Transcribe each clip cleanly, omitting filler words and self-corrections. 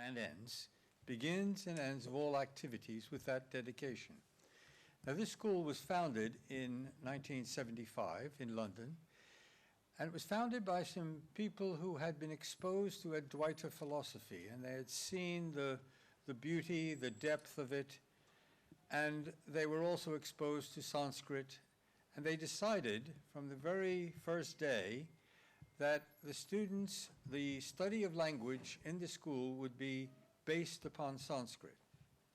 and ends, begins and ends of all activities with that dedication. Now, this school was founded in 1975 in London, and it was founded by some people who had been exposed to Advaita philosophy, and they had seen the beauty, the depth of it, and they were also exposed to Sanskrit, and they decided from the very first day that the students, the study of language in the school would be based upon Sanskrit.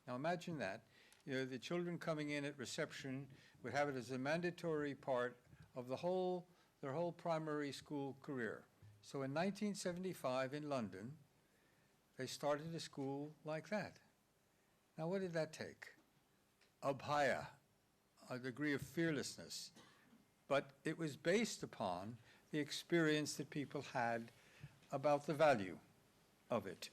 Now imagine that. You know, the children coming in at reception would have it as a mandatory part of their whole primary school career. So in 1975 in London, they started a school like that. Now what did that take? Abhaya, a degree of fearlessness. But it was based upon the experience that people had about the value of it.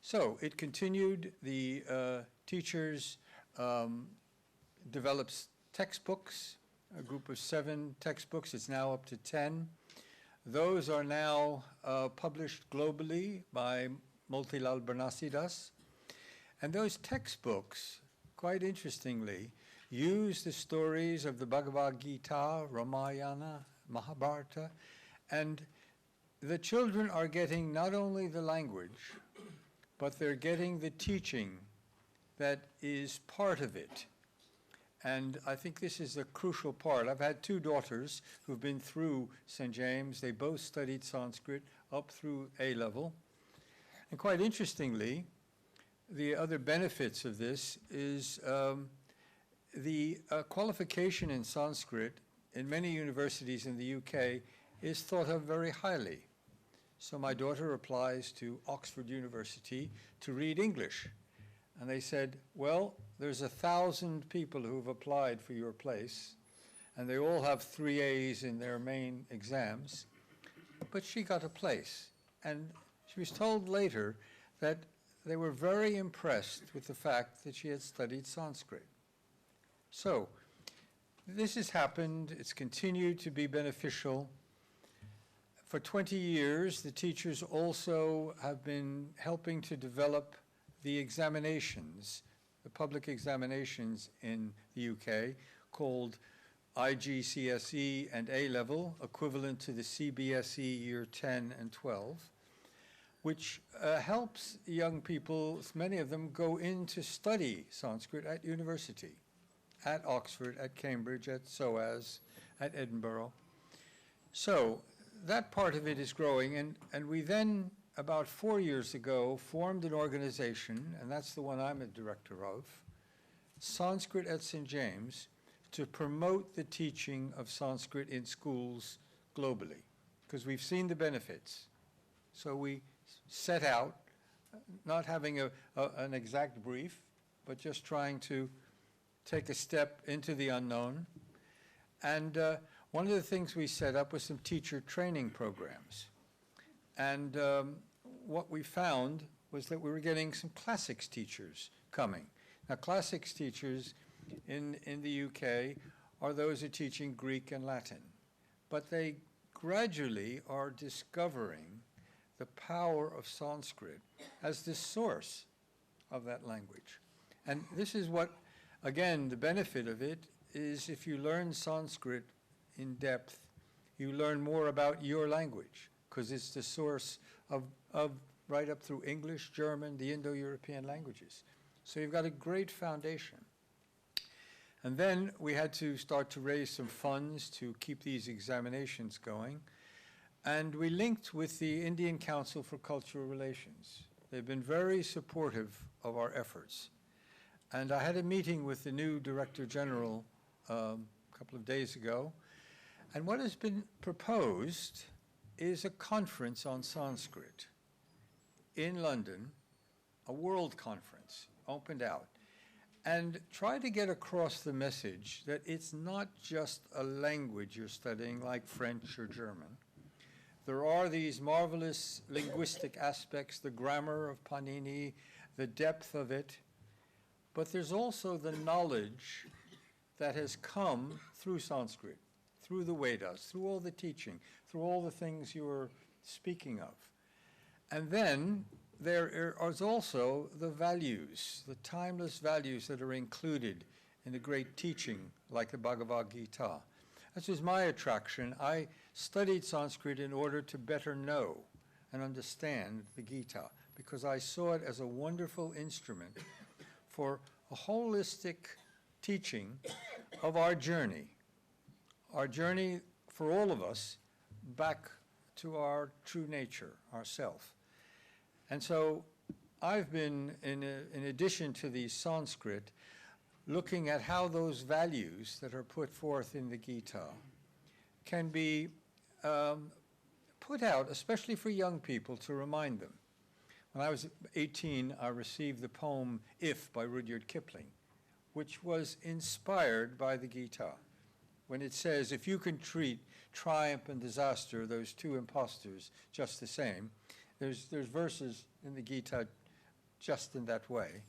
So it continued. The teachers developed textbooks, a group of 7 textbooks. It's now up to 10. Those are now published globally by Motilal Banarsidass. And those textbooks, quite interestingly, use the stories of the Bhagavad Gita, Ramayana, Mahabharata, and the children are getting not only the language, but they're getting the teaching that is part of it. And I think this is a crucial part. I've had 2 daughters who've been through St. James. They both studied Sanskrit up through A level. And quite interestingly, the other benefits of this is the qualification in Sanskrit in many universities in the UK is thought of very highly. So my daughter applies to Oxford University to read English. And they said, well, there's 1,000 people who've applied for your place, and they all have 3 A's in their main exams, but she got a place. And she was told later that they were very impressed with the fact that she had studied Sanskrit. So this has happened. It's continued to be beneficial. For 20 years, the teachers also have been helping to develop the examinations, the public examinations in the UK, called IGCSE and A-level, equivalent to the CBSE year 10 and 12, which helps young people, many of them, go in to study Sanskrit at university, at Oxford, at Cambridge, at SOAS, at Edinburgh. So that part of it is growing, and we then, about 4 years ago, formed an organization, and that's the one I'm a director of, Sanskrit at St. James, to promote the teaching of Sanskrit in schools globally, because we've seen the benefits. So we set out, not having an exact brief, but just trying to take a step into the unknown. And one of the things we set up was some teacher training programs. And what we found was that we were getting some classics teachers coming. Now, classics teachers in the UK are those who are teaching Greek and Latin. But they gradually are discovering the power of Sanskrit as the source of that language. And this is what, again, the benefit of it is if you learn Sanskrit in depth, you learn more about your language, because it's the source of right up through English, German, the Indo-European languages. So you've got a great foundation. And then we had to start to raise some funds to keep these examinations going. And we linked with the Indian Council for Cultural Relations. They've been very supportive of our efforts. And I had a meeting with the new Director General a couple of days ago. And what has been proposed is a conference on Sanskrit in London, a world conference, opened out, and try to get across the message that it's not just a language you're studying like French or German. There are these marvelous linguistic aspects, the grammar of Panini, the depth of it, but there's also the knowledge that has come through Sanskrit, through the Vedas, through all the teaching, through all the things you were speaking of. And then there is also the values, the timeless values that are included in a great teaching like the Bhagavad Gita. This was my attraction. I studied Sanskrit in order to better know and understand the Gita, because I saw it as a wonderful instrument for a holistic teaching of our journey for all of us back to our true nature, ourself. And so I've been, in addition to the Sanskrit, looking at how those values that are put forth in the Gita can be put out, especially for young people, to remind them. When I was 18, I received the poem If by Rudyard Kipling, which was inspired by the Gita, when it says, if you can treat triumph and disaster, those two impostors, just the same, there's verses in the Gita just in that way.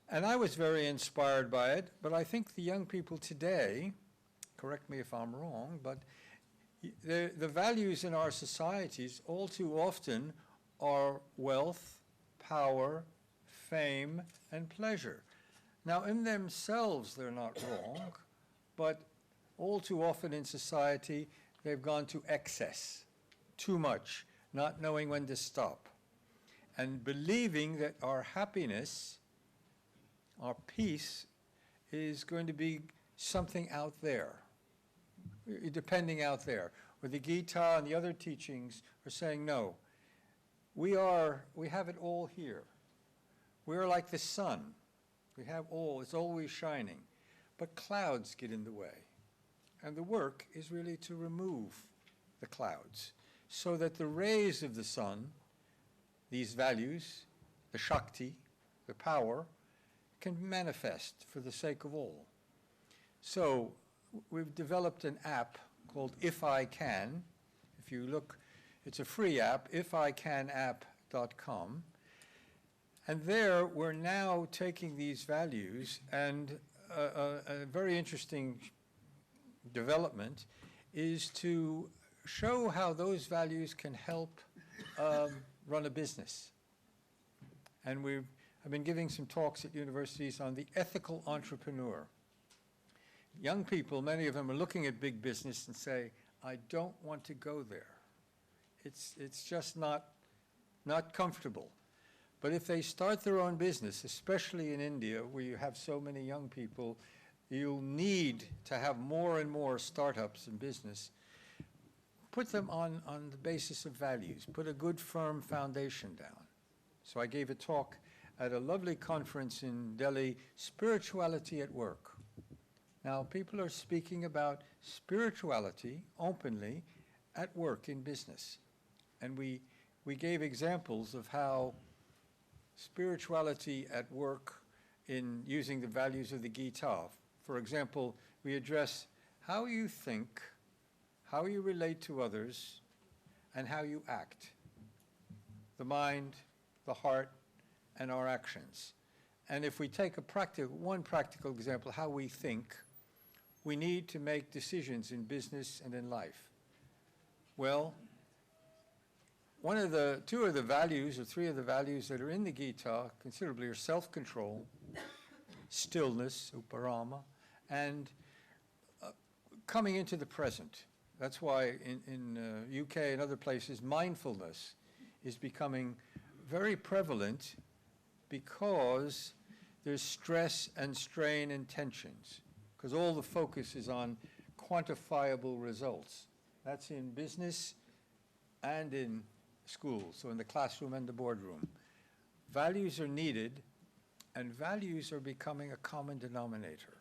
And I was very inspired by it, but I think the young people today, correct me if I'm wrong, but the values in our societies all too often are wealth, power, fame, and pleasure. Now, in themselves, they're not wrong, but all too often in society, they've gone to excess, too much, not knowing when to stop, and believing that our happiness, our peace, is going to be something out there, depending out there. Where the Gita and the other teachings are saying, no, we have it all here. We are like the sun. We have all, it's always shining. But clouds get in the way. And the work is really to remove the clouds so that the rays of the sun, these values, the Shakti, the power, can manifest for the sake of all. So we've developed an app called If I Can. If you look, it's a free app, ifICanApp.com. And there we're now taking these values, and a very interesting development is to show how those values can help run a business. And I've been giving some talks at universities on the ethical entrepreneur. Young people, many of them are looking at big business and say, I don't want to go there. It's just not comfortable. But if they start their own business, especially in India, where you have so many young people, you'll need to have more and more startups and business. Put them on the basis of values. Put a good, firm foundation down. So I gave a talk at a lovely conference in Delhi, Spirituality at Work. Now, people are speaking about spirituality openly at work in business. And we gave examples of how spirituality at work in using the values of the Gita. For example, we address how you think, how you relate to others, and how you act. The mind, the heart, and our actions. And if we take one practical example, how we think, we need to make decisions in business and in life. Well, two of the values, or three of the values that are in the Gita considerably are self-control, stillness, uparama, and coming into the present. That's why in UK and other places, mindfulness is becoming very prevalent, because there's stress and strain and tensions, because all the focus is on quantifiable results. That's in business and in school, so in the classroom and the boardroom. Values are needed, and values are becoming a common denominator.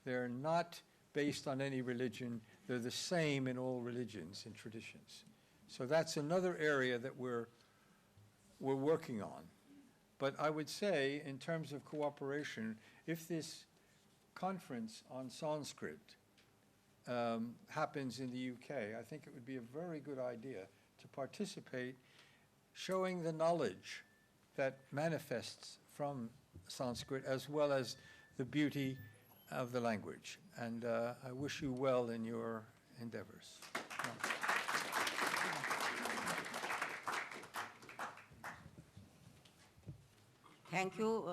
They're not based on any religion. They're the same in all religions and traditions. So that's another area that we're working on. But I would say, in terms of cooperation, if this conference on Sanskrit happens in the UK, I think it would be a very good idea to participate, showing the knowledge that manifests from Sanskrit, as well as the beauty of the language. And I wish you well in your endeavors. Thank you,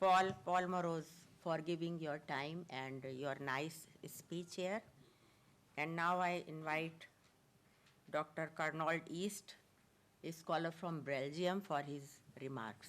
Paul Morose, for giving your time and your nice speech here. And now I invite Dr. Carnold East, a scholar from Belgium, for his remarks.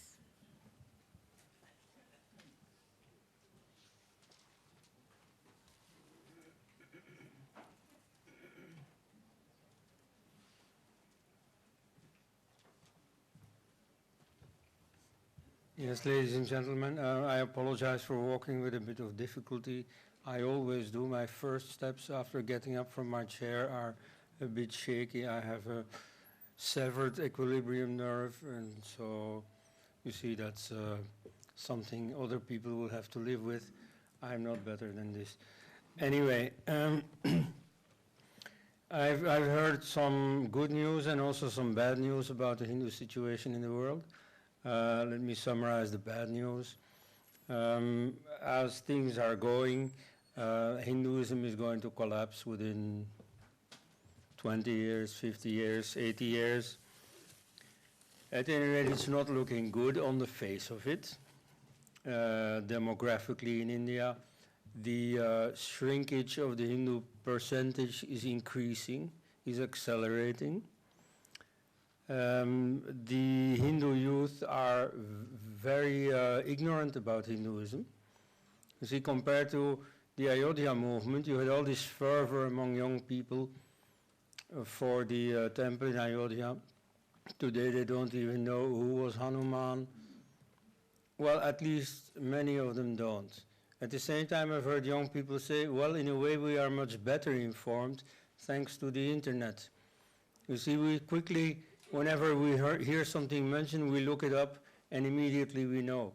Yes, ladies and gentlemen, I apologize for walking with a bit of difficulty. I always do. My first steps after getting up from my chair are a bit shaky. I have a severed equilibrium nerve, and so you see that's something other people will have to live with. I'm not better than this. Anyway, I've heard some good news and also some bad news about the Hindu situation in the world. Let me summarize the bad news. As things are going, Hinduism is going to collapse within 20 years, 50 years, 80 years. At any rate, it's not looking good on the face of it. Demographically in India, the shrinkage of the Hindu percentage is increasing, is accelerating. The Hindu youth are very ignorant about Hinduism. You see, compared to the Ayodhya movement, you had all this fervor among young people for the temple in Ayodhya. Today they don't even know who was Hanuman. Well, at least many of them don't. At the same time, I've heard young people say, well, in a way we are much better informed thanks to the internet. You see, we quickly, whenever we hear something mentioned, we look it up and immediately we know.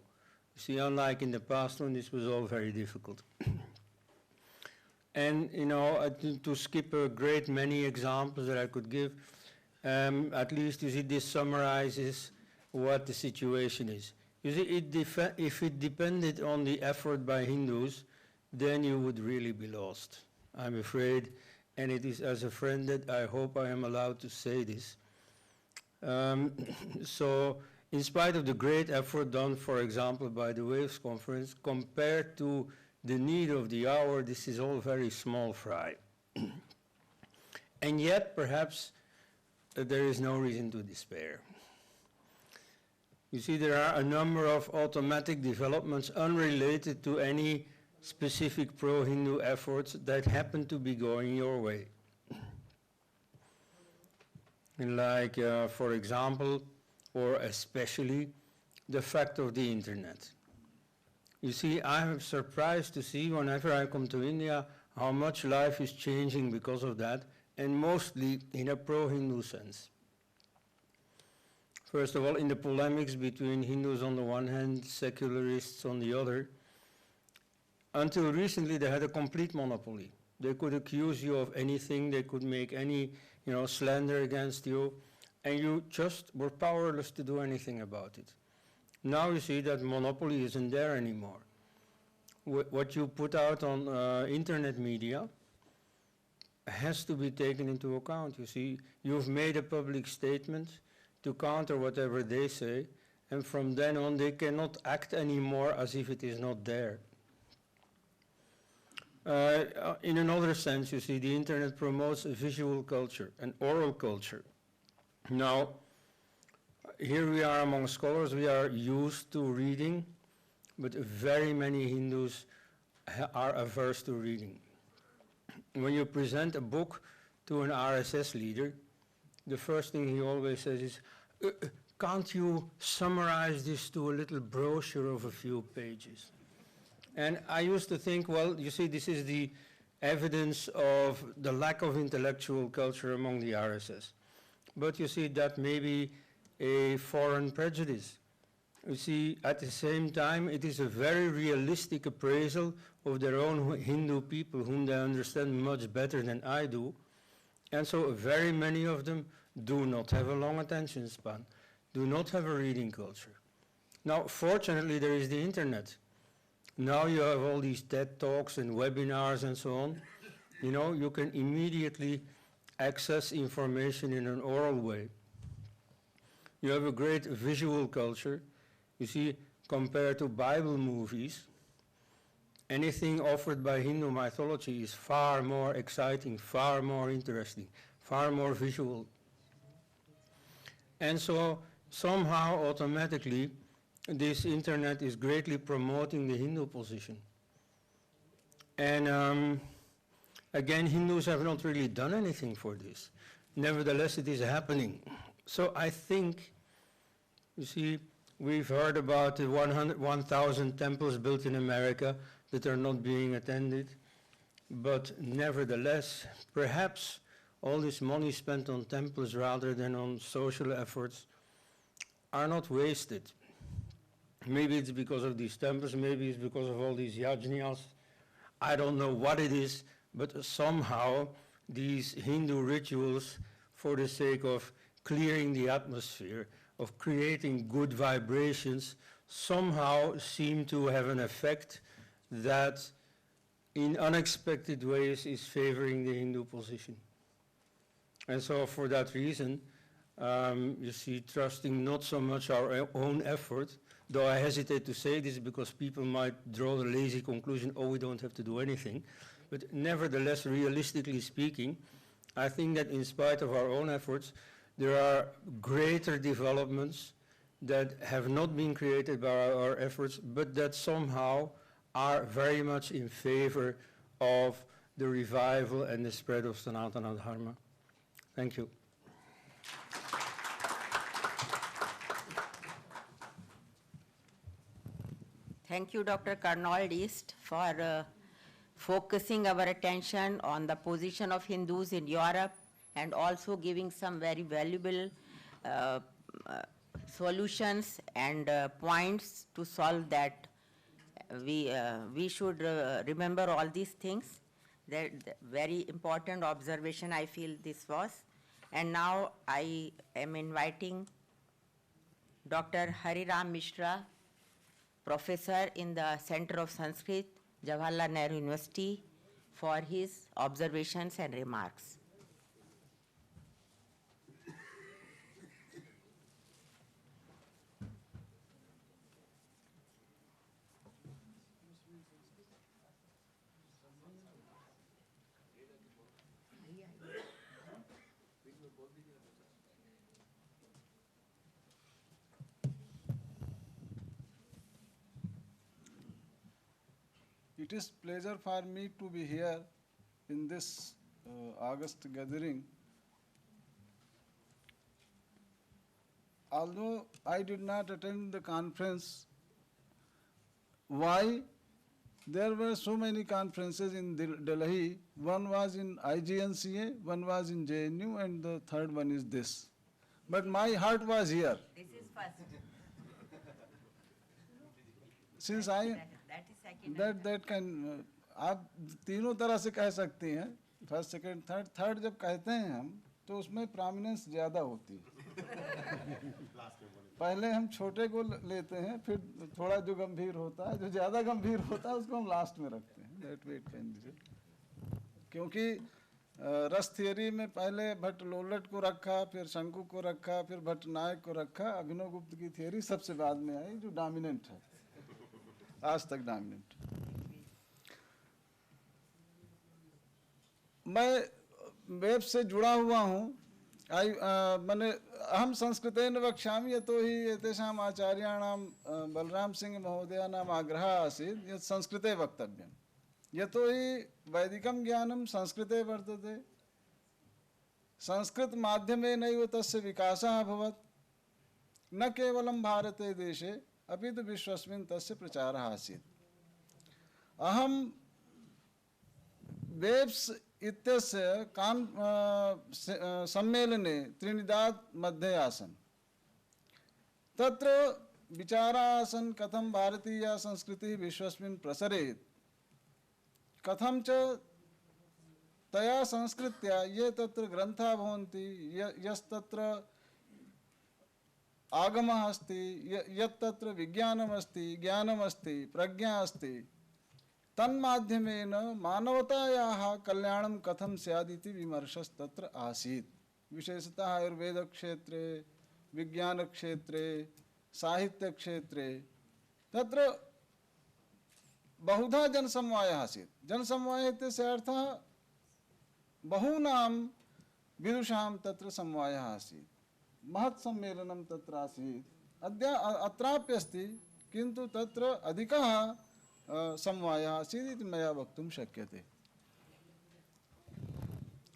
You see, unlike in the past when this was all very difficult. And, you know, to skip a great many examples that I could give, at least, you see, this summarizes what the situation is. You see, if it depended on the effort by Hindus, then you would really be lost, I'm afraid. And it is as a friend that I hope I am allowed to say this. So, in spite of the great effort done, for example, by the Waves Conference, compared to the need of the hour, this is all very small fry. And yet, perhaps, there is no reason to despair. You see, there are a number of automatic developments unrelated to any specific pro-Hindu efforts that happen to be going your way. Like, for example, or especially, the fact of the internet. You see, I'm surprised to see whenever I come to India how much life is changing because of that, and mostly in a pro-Hindu sense. First of all, in the polemics between Hindus on the one hand, secularists on the other, until recently they had a complete monopoly. They could accuse you of anything, they could make any, slander against you, and you just were powerless to do anything about it. Now you see that monopoly isn't there anymore. What you put out on internet media has to be taken into account. You see, you've made a public statement to counter whatever they say, and from then on they cannot act anymore as if it is not there. In another sense, you see, the internet promotes a visual culture, an oral culture. Now, here we are among scholars, we are used to reading, but very many Hindus are averse to reading. When you present a book to an RSS leader, the first thing he always says is, can't you summarize this to a little brochure of a few pages? And I used to think, well, you see, this is the evidence of the lack of intellectual culture among the RSS. But you see, that may be a foreign prejudice. You see, at the same time, it is a very realistic appraisal of their own Hindu people, whom they understand much better than I do. And so very many of them do not have a long attention span, do not have a reading culture. Now, fortunately, there is the internet. Now you have all these TED Talks and webinars and so on. You can immediately access information in an oral way. You have a great visual culture. You see, compared to Bible movies, anything offered by Hindu mythology is far more exciting, far more interesting, far more visual. And so somehow automatically this internet is greatly promoting the Hindu position. And again, Hindus have not really done anything for this. Nevertheless, it is happening. So I think, you see, we've heard about the 1,000 temples built in America that are not being attended. But nevertheless, perhaps all this money spent on temples rather than on social efforts are not wasted. Maybe it's because of these temples, maybe it's because of all these yajnas. I don't know what it is, but somehow these Hindu rituals, for the sake of clearing the atmosphere, of creating good vibrations, somehow seem to have an effect that in unexpected ways is favoring the Hindu position. And so for that reason, you see, trusting not so much our own effort, though I hesitate to say this because people might draw the lazy conclusion, oh, we don't have to do anything. But nevertheless, realistically speaking, I think that in spite of our own efforts, there are greater developments that have not been created by our efforts, but that somehow are very much in favor of the revival and the spread of Sanatana Dharma. Thank you. Thank you, Dr. Karnold East, for focusing our attention on the position of Hindus in Europe and also giving some very valuable solutions and points to solve that. We should remember all these things. That very important observation I feel this was. And now I am inviting Dr. Hariram Mishra, professor in the Center of Sanskrit, Jawaharlal Nehru University, for his observations and remarks. It is pleasure for me to be here in this August gathering. Although I did not attend the conference, why? There were so many conferences in Delhi. One was in IGNCA, one was in JNU, and the third one is this. But my heart was here. This is first. Since I that can आप तीनों तरह से कह सकती हैं, first second third जब कहते हैं हम तो उसमें प्रोमिनेंस ज़्यादा होती है। पहले हम छोटे को लेते हैं, फिर थोड़ा जो गंभीर होता है, जो ज़्यादा गंभीर होता है उसको हम लास्ट में रखते हैं। That way it can be, क्योंकि रस थियरी में पहले भट्ट लोलट को रखा, फिर शंकु को रखा, फिर भट्ट नायक को रखा, अभिनव गुप्त की थियरी सबसे बाद में आई जो डोमिनेंट है, आज तक डोमिनेंट। मैं वेब से जुड़ा हुआ हूँ। मैंने अहम संस्कृतेन वक्ष्यामि यतो हि एतेषाम् आचार्याणां बलराम सिंह महोदयानाम् आग्रहः आसीत् यत् संस्कृते वक्तव्यं, यतो हि वैदिकं ज्ञानं संस्कृते वर्तते, संस्कृत माध्यमेनैव तस्य विकासः अभवत्, न केवलं भारते देशे अपि तु विश्वस्मिन् तस्य प्रचारः आसीत्। अहं वेब्स् इत्यस्य सम्मेलने त्रिनिदाद मध्ये आसन्। तत्र विचाराः आसन् कथं भारतीया संस्कृतिः विश्वस्मिन् प्रसरेत्, कथं च तया संस्कृत्या ये तत्र ग्रन्थाः भवन्ति, यस्तत्र आगमः अस्ति, यत्तत्र विज्ञानमस्ति, ज्ञानमस्ति, प्रज्ञा अस्ति, तन्माध्यमेन मानवतायाः कल्याणं कथं स्यादिति विमर्शस्तत्र आसीत्। विशेषतः आयुर्वेद क्षेत्रे, विज्ञान क्षेत्रे, साहित्यक्षेत्रे तत्र बहुधा जनसमवायः आसीत्। जनसमवायः इत्यस्य अर्थः बहूनां विदुषां तत्र समवायः आसीत्, महत् सम्मेलनं तत्र आसीत्। अत्रापि अस्ति, किन्तु तत्र अधिकः समवायः आसीत् इति मया वक्तुं शक्यते।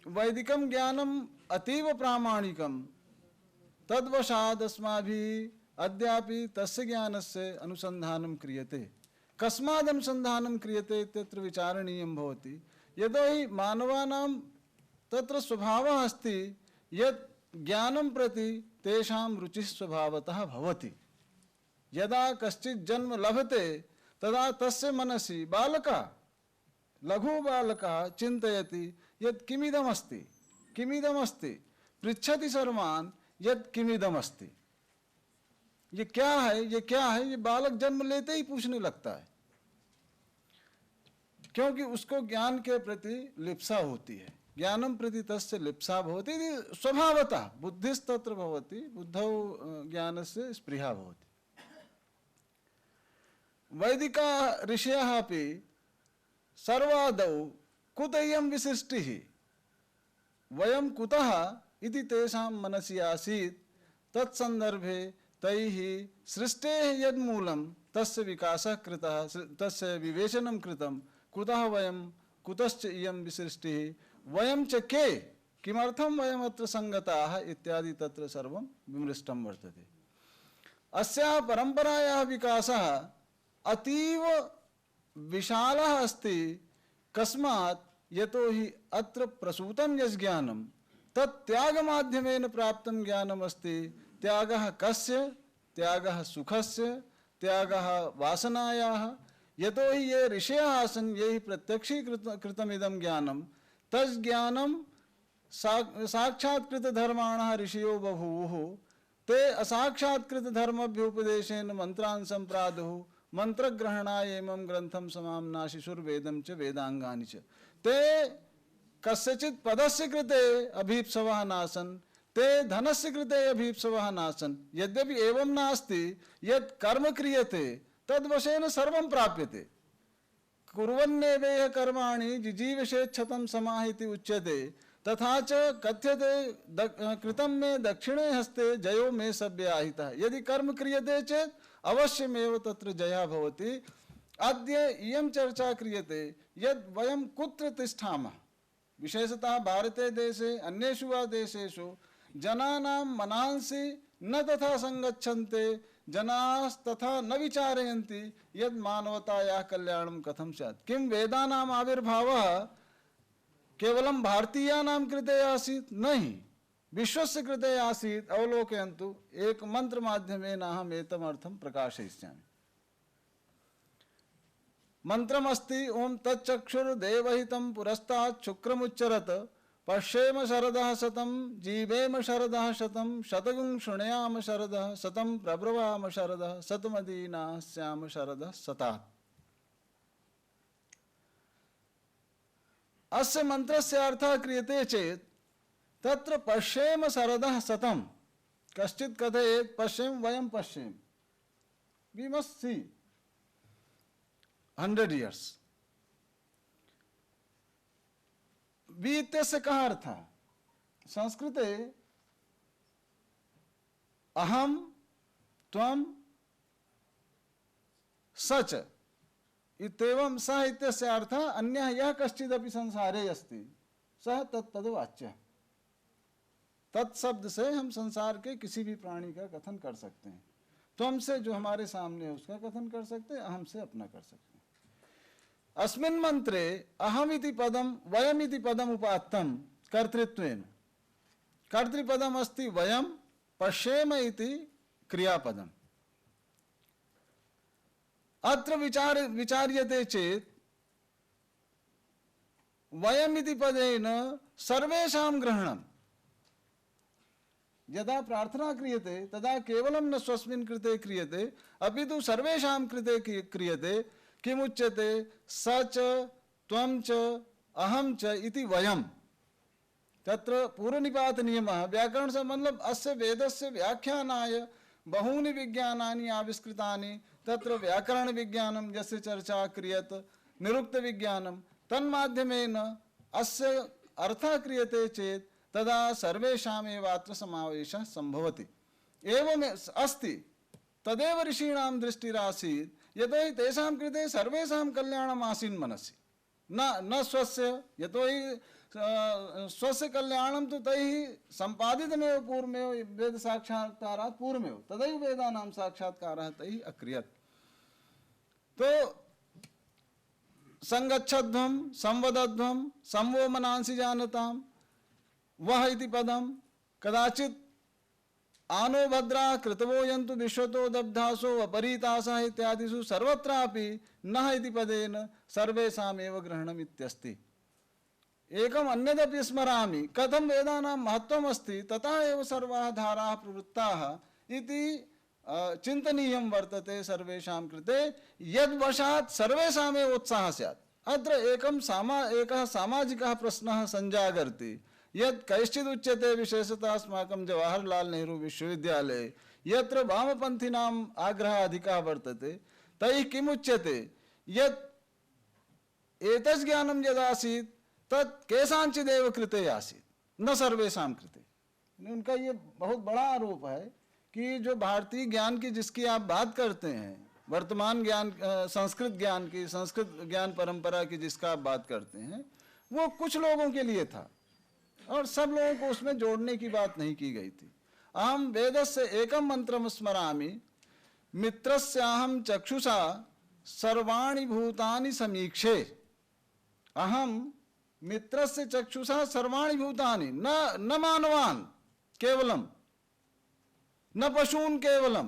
वैदिकं ज्ञानम् अतीव प्रामाणिकं, तद्वशात् अस्माभिः अद्यापि तस्य ज्ञानस्य अनुसन्धानं क्रियते। कस्मात् अनुसन्धानं क्रियते इत्यत्र विचारणीयं भवति। यतोहि मानवानां तत्र स्वभावः अस्ति यत् ज्ञानं प्रति तेषां रुचिः स्वभावतः भवति। यदा कश्चित् जन्म लभते तदा तस्य मनसि बालकः, लघु बालकः चिन्तयति यत् किमिदमस्ति, किमिदमस्ति, पृच्छति सर्वान् यत् किमिदमस्ति, ये क्या है, ये क्या है, ये बालक जन्म लेते ही पूछने लगता है, क्योंकि उसको ज्ञान के प्रति लिप्सा होती है। ज्ञानं प्रति तस्य लिप्सा भवति स्वभावतः, बुद्धिस्तत्र भवति, बुद्धौ ज्ञानस्य स्पृहा भवति। वैदिका ऋषयः अपि सर्वादौ कुत इयं विशिष्टिः, वयं कुतः इति तेषां मनसि आसीत्। तत्सन्दर्भे तैः सृष्टेः यद्मूलं तस्य विकासः कृतः, तस्य विवेचनं कृतं। कुतः वयं, कुतश्च इयं विशिष्टिः, वयं च के, किमर्थं वयम् अत्र सङ्गताः इत्यादि तत्र सर्वं विमृष्टं वर्तते। अस्याः परम्परायाः विकासः अतीव विशालः अस्ति। कस्मात्, यतोहि अत्र प्रसूतं यत् ज्ञानं तत् त्यागमाध्यमेन प्राप्तं ज्ञानम् अस्ति। त्यागः कस्य? त्यागः सुखस्य, त्यागः वासनायाः। यतोहि ये ऋषयः आसन्, ये प्रत्यक्षीकृतमिदं ज्ञानं, तज्ज्ञानं साक्षात्कृतधर्माणः ऋषयो बभूवुः। ते असाक्षात्कृतधर्मभ्युपदेशेन मन्त्रान् सम्प्रादुः। मंत्रग्रहणाय एवं ग्रंथम समाम्नाशिषुर्वेदं च वेदांगानि च। ते कस्यचित् पदस्य कृते अभीप्सवः नासन्, ते धनस्य कृते अभीप्सवः नासन्। यद्यपि एवं नास्ति यत् कर्म क्रियते तद्वशेन सर्वं प्राप्यते। कुर्वन्नेवेह कर्माणि जिजीविषेच्छतं समाः इति उच्यते। तथा च कथ्यते कृतं मे दक्षिणे हस्ते जयो मे सव्याहितः। यदि कर्म क्रियते चेत् अवश्यमेव तत्र जयः भवति। अद्य इयं चर्चा क्रियते यद् वयं कुत्र तिष्ठामः। विशेषतः भारते देशे, अन्येषु वा देशेषु जनानां मनांसि न तथा संगच्छन्ते, जनाः तथा न विचारयन्ति यद् मानवतायाः कल्याणं कथं स्यात्। किं वेदानाम् आविर्भावः केवलं भारतीयानां कृते आसीत्? नहीं, विश्वस्य कृते आसीत्। अवलोकयन्तु, एक मंत्र माध्यमेन अहम् एतमर्थं प्रकाशयिष्यामि। मंत्रमस्ति ओम तच्चक्षुर्देवहितं पुरस्तात् शुक्रमुच्चरत पश्येम शरदः शतं जीवेम शरदः शतं शतगुं शृणुयाम शरदः शतं प्रब्रवाम शरदः शतमदीनाः स्याम शरदः शतात्। अस्य मंत्रस्य अर्थः क्रियते चेत् तत्र पश्येम शरदः शतं। कश्चित् कथयेत् पश्येम, वयं पश्येम, we must see 100 years। We इत्यस्य कः अर्थः? संस्कृते अहं त्वं सच इत्येवं सः इत्यस्य अर्थः अन्यः यः कश्चिदपि संसारे अस्ति सः तत्पदवाच्यः। तत्शब्द से हम संसार के किसी भी प्राणी का कथन कर सकते हैं। त्वं से जो हमारे सामने है उसका कथन कर सकते हैं, अहम से अपना कर सकते हैं। अस्मिन् मंत्रे अहमिति पदम वयमिति पदम उपात्तं कर्तृत्वेन। कर्तृपदम अस्ति वयं, पश्येम इति क्रियापदम। अत्र विचार्यते चेत् वयमिति पदेन सर्वेषां ग्रहणम्। यदा प्रार्थना क्रियते तदा केवलं न स्वस्मिन् कृते क्रियते अपितु सर्वेषां कृते क्रियते। किमुच्यते? स च त्वं च अहं च इति वयम्। तत्र पूर्वनिपात नियमः व्याकरण से मतलब अस्य वेदस्य व्याख्यानाय बहूनि विज्ञानानि आविष्कृतानि तत्र व्याकरण विज्ञानं यस्य चर्चा क्रियत निरुक्त विज्ञानं तन्माध्यमेन अस्य अर्थः क्रियते चेत् तदा सर्वेषामेव अत्र समावेशः सम्भवति। एवम् अस्ति तदेव ऋषीणां दृष्टिरासीत् यतोहि तेषां कृते सर्वेषां कल्याणम् आसीत् मनसि न स्वस्य, यतोहि स्वस्य कल्याणं तु तैः सम्पादितमेव पूर्वमेव वेद साक्षात्कारात् पूर्वमेव तदैव वेदानां साक्षात्कारः तैः अक्रियत्। तो संगच्छध्वं संवदध्वं संवो मनांसि जानतां वह इति पदं कदाचित् आनो भद्रा कृतवो यन्तु विश्वतो दब्धासो अपरीतासः इत्यादिषु सर्वत्रापि नः इति पदेन सर्वेषामेव ग्रहणम् इत्यस्ति। एकम् अन्यदपि स्मरामि कथं वेदानां महत्त्वम् अस्ति तथा एव सर्वाः धाराः प्रवृत्ताः इति चिन्तनीयं वर्तते सर्वेषां कृते यद्वशात् सर्वेषामेव उत्साहः स्यात्। अत्र एकः सामाजिकः प्रश्नः सञ्जागर्ति यत् कैश्चित् उच्यते विशेषतः अस्माकं जवाहरलाल नेहरू विश्वविद्यालये यत्र वामपन्थिनाम् आग्रहः अधिकः वर्तते तैः किम् उच्यते यत् एतत् ज्ञानं यदासीत् तत् केषाञ्चिदेव कृते आसीत् न सर्वेषां कृते। उनका ये बहुत बड़ा आरोप है कि जो भारतीय ज्ञान की जिसकी आप बात करते हैं वर्तमान ज्ञान संस्कृत ज्ञान की संस्कृत ज्ञान परंपरा की जिसका आप बात करते हैं वो कुछ लोगों के लिए था और सब लोगों को उसमें जोड़ने की बात नहीं की गई थी। अहम वेदस्य एकं मंत्रम स्मरामि मित्रस्याहं चक्षुषा सर्वाणि भूतानि समीक्षे। अहम मित्रस्य चक्षुषा सर्वाणि भूतानि न मानवान् केवलम न पशून् केवलम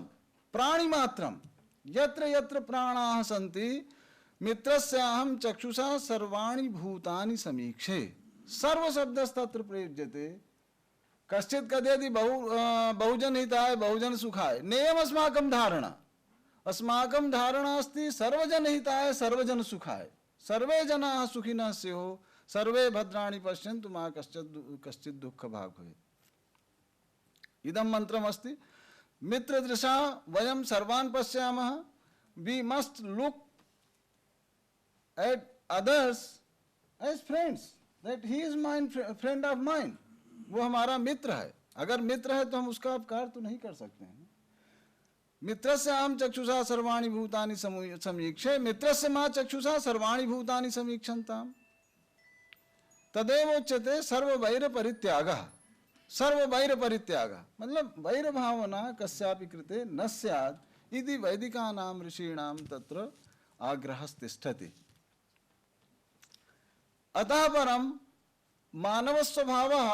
प्राणि मात्रम यत्र यत्र प्राणाः सन्ति मित्रस्याहं चक्षुषा सर्वाणि भूतानि समीक्षे। सर्व शब्दस्तत्र प्रयुज्यते। कश्चित् कथयति बहुजन हिताय बहुजन सुखाय नेयम् अस्माकं धारणा अस्ति सर्वजन हिताय सर्वजन सुखाय। सर्वे जनाः सुखिनः स्युः सर्वे भद्राणि पश्यन्तु मा कश्चित् दुःखभाग् भवेत्। इदं मन्त्रमस्ति। मित्रदृशा वयं सर्वान् पश्यामः। We must look at others as friends that he is mine friend of mine. वो हमारा मित्र है। अगर मित्र है तो हम उसका अपकार तो नहीं कर सकते हैं। मित्रस्य अहं चक्षुषा सर्वाणि भूतानि समीक्षे मित्रस्य मा चक्षुषा सर्वाणि भूतानि समीक्षन्ताम्। तदेव उच्यते सर्ववैर परित्यागः। सर्ववैर परित्यागः मतलब वैर भावना कस्यापि कृते न स्यात् इति वैदिकानां ऋषीणां तत्र आग्रहस्तिष्ठति। अतः परं मानवस्वभावः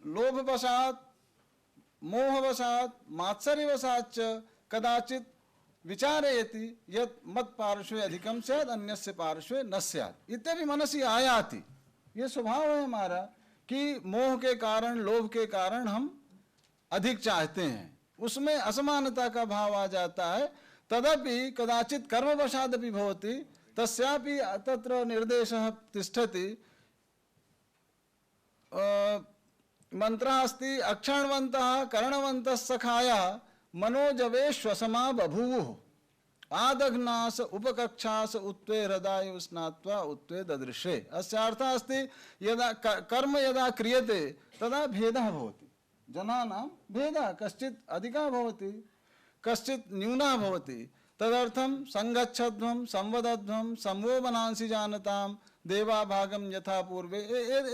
लोभवशात् मोहवशात् मात्सर्यवशात् च कदाचित् विचारयति यत् मत्पार्श्वे अधिकं स्यात् अन्यस्य पार्श्वे न स्यात् इत्यपि मनसि आयाति। ये स्वभाव है हमारा कि मोह के कारण लोभ के कारण हम अधिक चाहते हैं उसमें असमानता का भाव आ जाता है। तदपि कदाचित् कर्मवशादपि भवति तस्यापि तत्र निर्देशः तिष्ठति। मंत्रः अस्ति अक्षणवन्तः कर्णवन्तः सखायः मनोजवे श्वसमा बभूवुः आदघ्नास उपकक्षास उत्वे हृदय स्नात्वा उत्वे ददृशे। अस्य अर्थः अस्ति यदा कर्म यदा क्रियते तदा भेदः भवति। जनानां भेदः कश्चित् अधिकः भवति कश्चित् न्यूनः भवति। तदर्थं संगच्छध्वं संवदध्वं संवो मनांसि जानतां देवाभागं यथा पूर्वे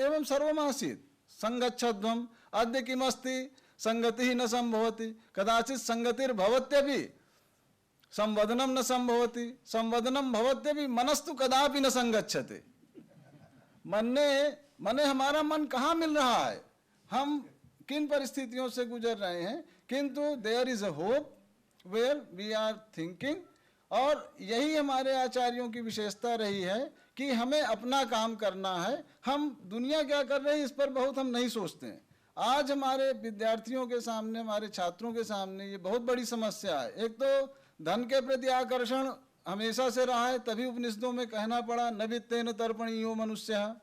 एवं सर्वमासीत्। संगच्छध्वं अद्य किमस्ति संगतिः न संभवति कदाचित् संगतिर्भवत्यपि संवदनं न संभवति संवदनं भवत्यपि मनस्तु कदापि न संगच्छते। मने हमारा मन कहाँ मिल रहा है हम किन परिस्थितियों से गुजर रहे हैं किंतु there is a hope where we are thinking. और यही हमारे आचार्यों की विशेषता रही है कि हमें अपना काम करना है। हम दुनिया क्या कर रही है इस पर बहुत हम नहीं सोचते हैं। आज हमारे विद्यार्थियों के सामने हमारे छात्रों के सामने ये बहुत बड़ी समस्या है। एक तो धन के प्रति आकर्षण हमेशा से रहा है तभी उपनिषदों में कहना पड़ा न वित्तेन तर्पणीयो मनुष्य।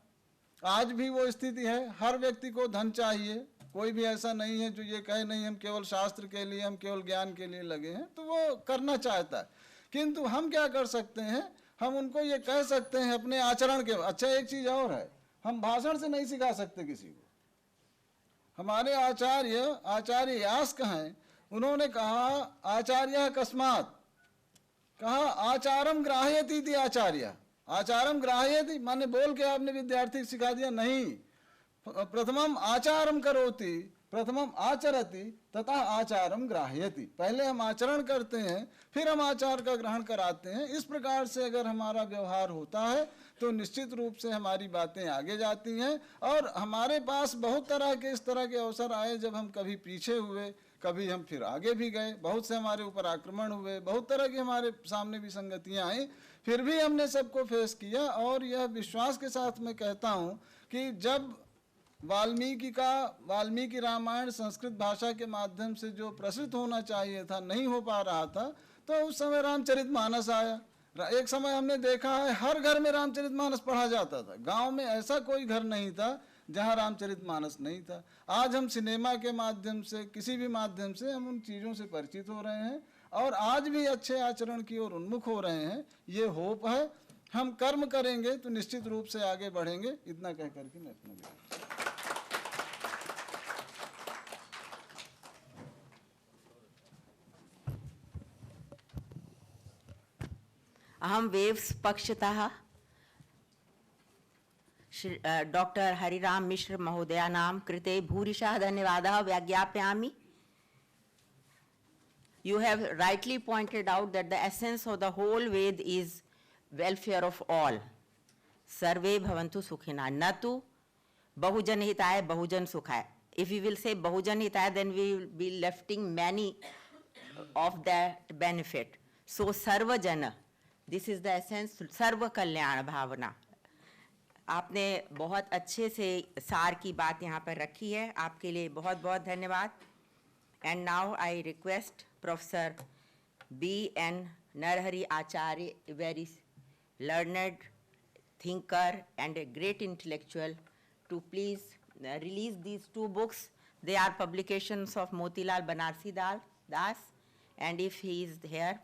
आज भी वो स्थिति है हर व्यक्ति को धन चाहिए कोई भी ऐसा नहीं है जो ये कहे नहीं हम केवल शास्त्र के लिए, हम केवल ज्ञान के लिए लगे हैं, तो वो करना चाहता है। किंतु हम क्या कर सकते हैं, हम उनको ये कह सकते हैं अपने आचरण के। अच्छा, एक चीज और है, हम भाषण से नहीं सिखा सकते किसी को। हमारे आचार्य यास्क हैं, उन्होंने कहा आचार्य कस्मात्, कहा आचारम ग्राह्यति इति आचार्य। आचारम ग्राह्यति माने बोल के आपने विद्यार्थी को सिखा दिया, नहीं। प्रथमम आचारम करोति, प्रथमम आचरति तथा आचारम ग्राह्यति। पहले हम आचरण करते हैं, फिर हम आचार का ग्रहण कराते हैं। इस प्रकार से अगर हमारा व्यवहार होता है तो निश्चित रूप से हमारी बातें आगे जाती हैं। और हमारे पास बहुत तरह के इस तरह के अवसर आए जब हम कभी पीछे हुए, कभी हम फिर आगे भी गए, बहुत से हमारे ऊपर आक्रमण हुए, बहुत तरह की हमारे सामने भी संगतियां आई, फिर भी हमने सबको फेस किया। और यह विश्वास के साथ मैं कहता हूँ कि जब वाल्मीकि रामायण संस्कृत भाषा के माध्यम से जो प्रसिद्ध होना चाहिए था नहीं हो पा रहा था, तो उस समय रामचरितमानस आया। एक समय हमने देखा है हर घर में रामचरितमानस पढ़ा जाता था। गांव में ऐसा कोई घर नहीं था जहां रामचरितमानस नहीं था। आज हम सिनेमा के माध्यम से, किसी भी माध्यम से हम उन चीज़ों से परिचित हो रहे हैं और आज भी अच्छे आचरण की ओर उन्मुख हो रहे हैं। ये होप है, हम कर्म करेंगे तो निश्चित रूप से आगे बढ़ेंगे। इतना कह करके मैं अपना विराम। अहम वेव्स पक्षतः डॉक्टर हरिराम मिश्र महोदयानां कृते भूरिशः धन्यवादः व्याज्ञापयामि. You have rightly pointed out that the essence of the whole Ved is welfare of all. Sarve bhavantu sukhina. Natu bahujan hitaya bahujan sukhaya. If we will say bahujan hitaya, then we will be lefting many of that benefit. So sarva jana, this is the essence, sarva kalyana bhavana. आपने बहुत अच्छे से सार की बात यहाँ पर रखी है, आपके लिए बहुत बहुत धन्यवाद. And now I request Professor B.N. Narhari Acharya, a very learned thinker and a great intellectual, to please release these two books. They are publications of Motilal Banarsi Das, and if he is here,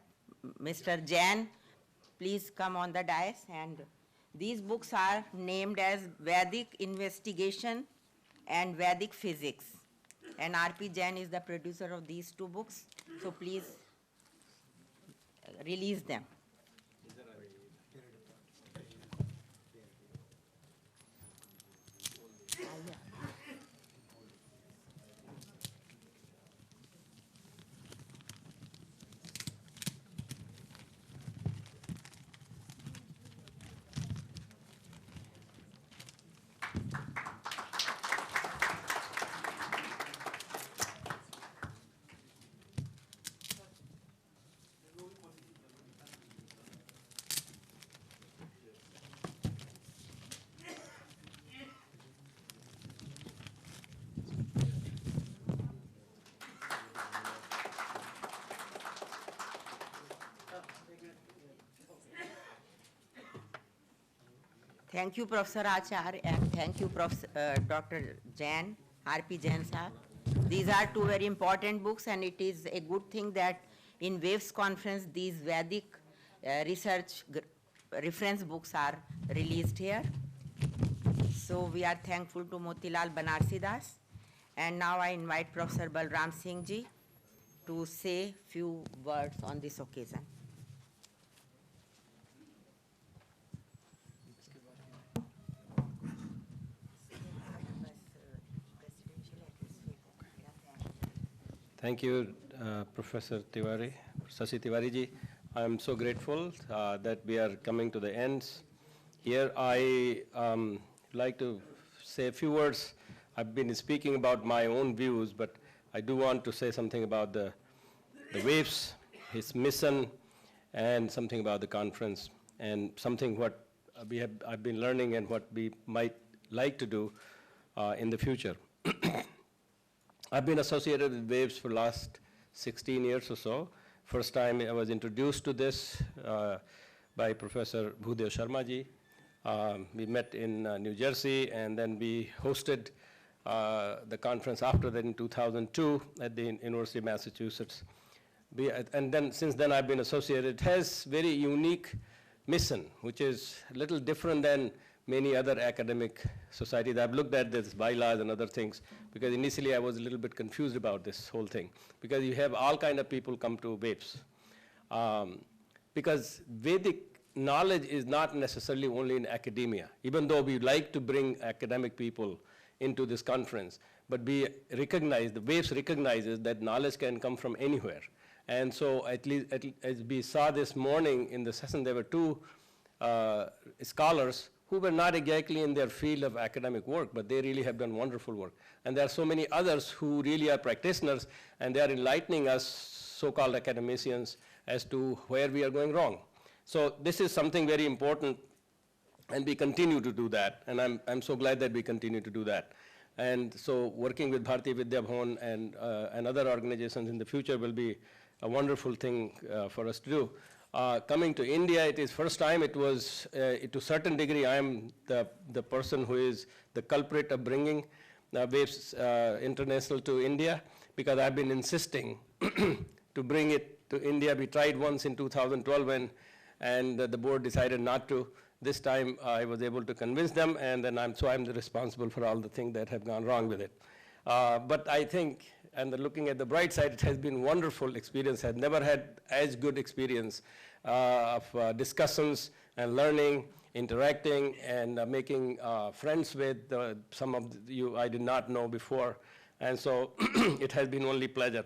Mr. Jain, please come on the dais. And these books are named as Vedic Investigation and Vedic Physics. And R.P. Jain is the producer of these two books, so please release them. Thank you, Professor Acharya, and thank you, Dr. Jain, R.P. Jain sir. These are two very important books, and it is a good thing that in WAVES conference these Vedic research reference books are released here. So we are thankful to Motilal Banarsi Das. And now I invite Professor Balram Singh ji to say few words on this occasion. Thank you, Professor Tiwari, Sasi Tiwari ji. I am so grateful that we are coming to the ends. Here I like to say a few words. I've been speaking about my own views, but I do want to say something about the WAVES, his mission, and something about the conference, and something what I've been learning and what we might like to do in the future. I've been associated with WAVES for the last 16 years or so. First time I was introduced to this by Professor Bhudeo Sharma ji. We met in New Jersey, and then we hosted the conference after that in 2002 at the University of Massachusetts. And then since then I've been associated. It has very unique mission, which is a little different than many other academic societies. I've looked at this bylaws and other things, because initially I was a little bit confused about this whole thing, because you have all kind of people come to VAPES. Because Vedic knowledge is not necessarily only in academia, even though we like to bring academic people into this conference, but we recognize, the VAPES recognizes that knowledge can come from anywhere. And so at least as we saw this morning in the session, there were two scholars who were not exactly in their field of academic work, but they really have done wonderful work. And there are so many others who really are practitioners, and they are enlightening us, so-called academicians, as to where we are going wrong. So this is something very important, and we continue to do that, and I'm so glad that we continue to do that. And so working with Bharatiya Vidya Bhavan and other organizations in the future will be a wonderful thing for us to do. Coming to India, it is first time. It was, to a certain degree, I am the person who is the culprit of bringing VAPES International to India, because I've been insisting to bring it to India. We tried once in 2012 and the board decided not to. This time I was able to convince them, and then I'm responsible for all the things that have gone wrong with it. But I think, and looking at the bright side, it has been wonderful experience. I've never had as good experience of discussions and learning, interacting, and making friends with some of you I did not know before. And so it has been only pleasure.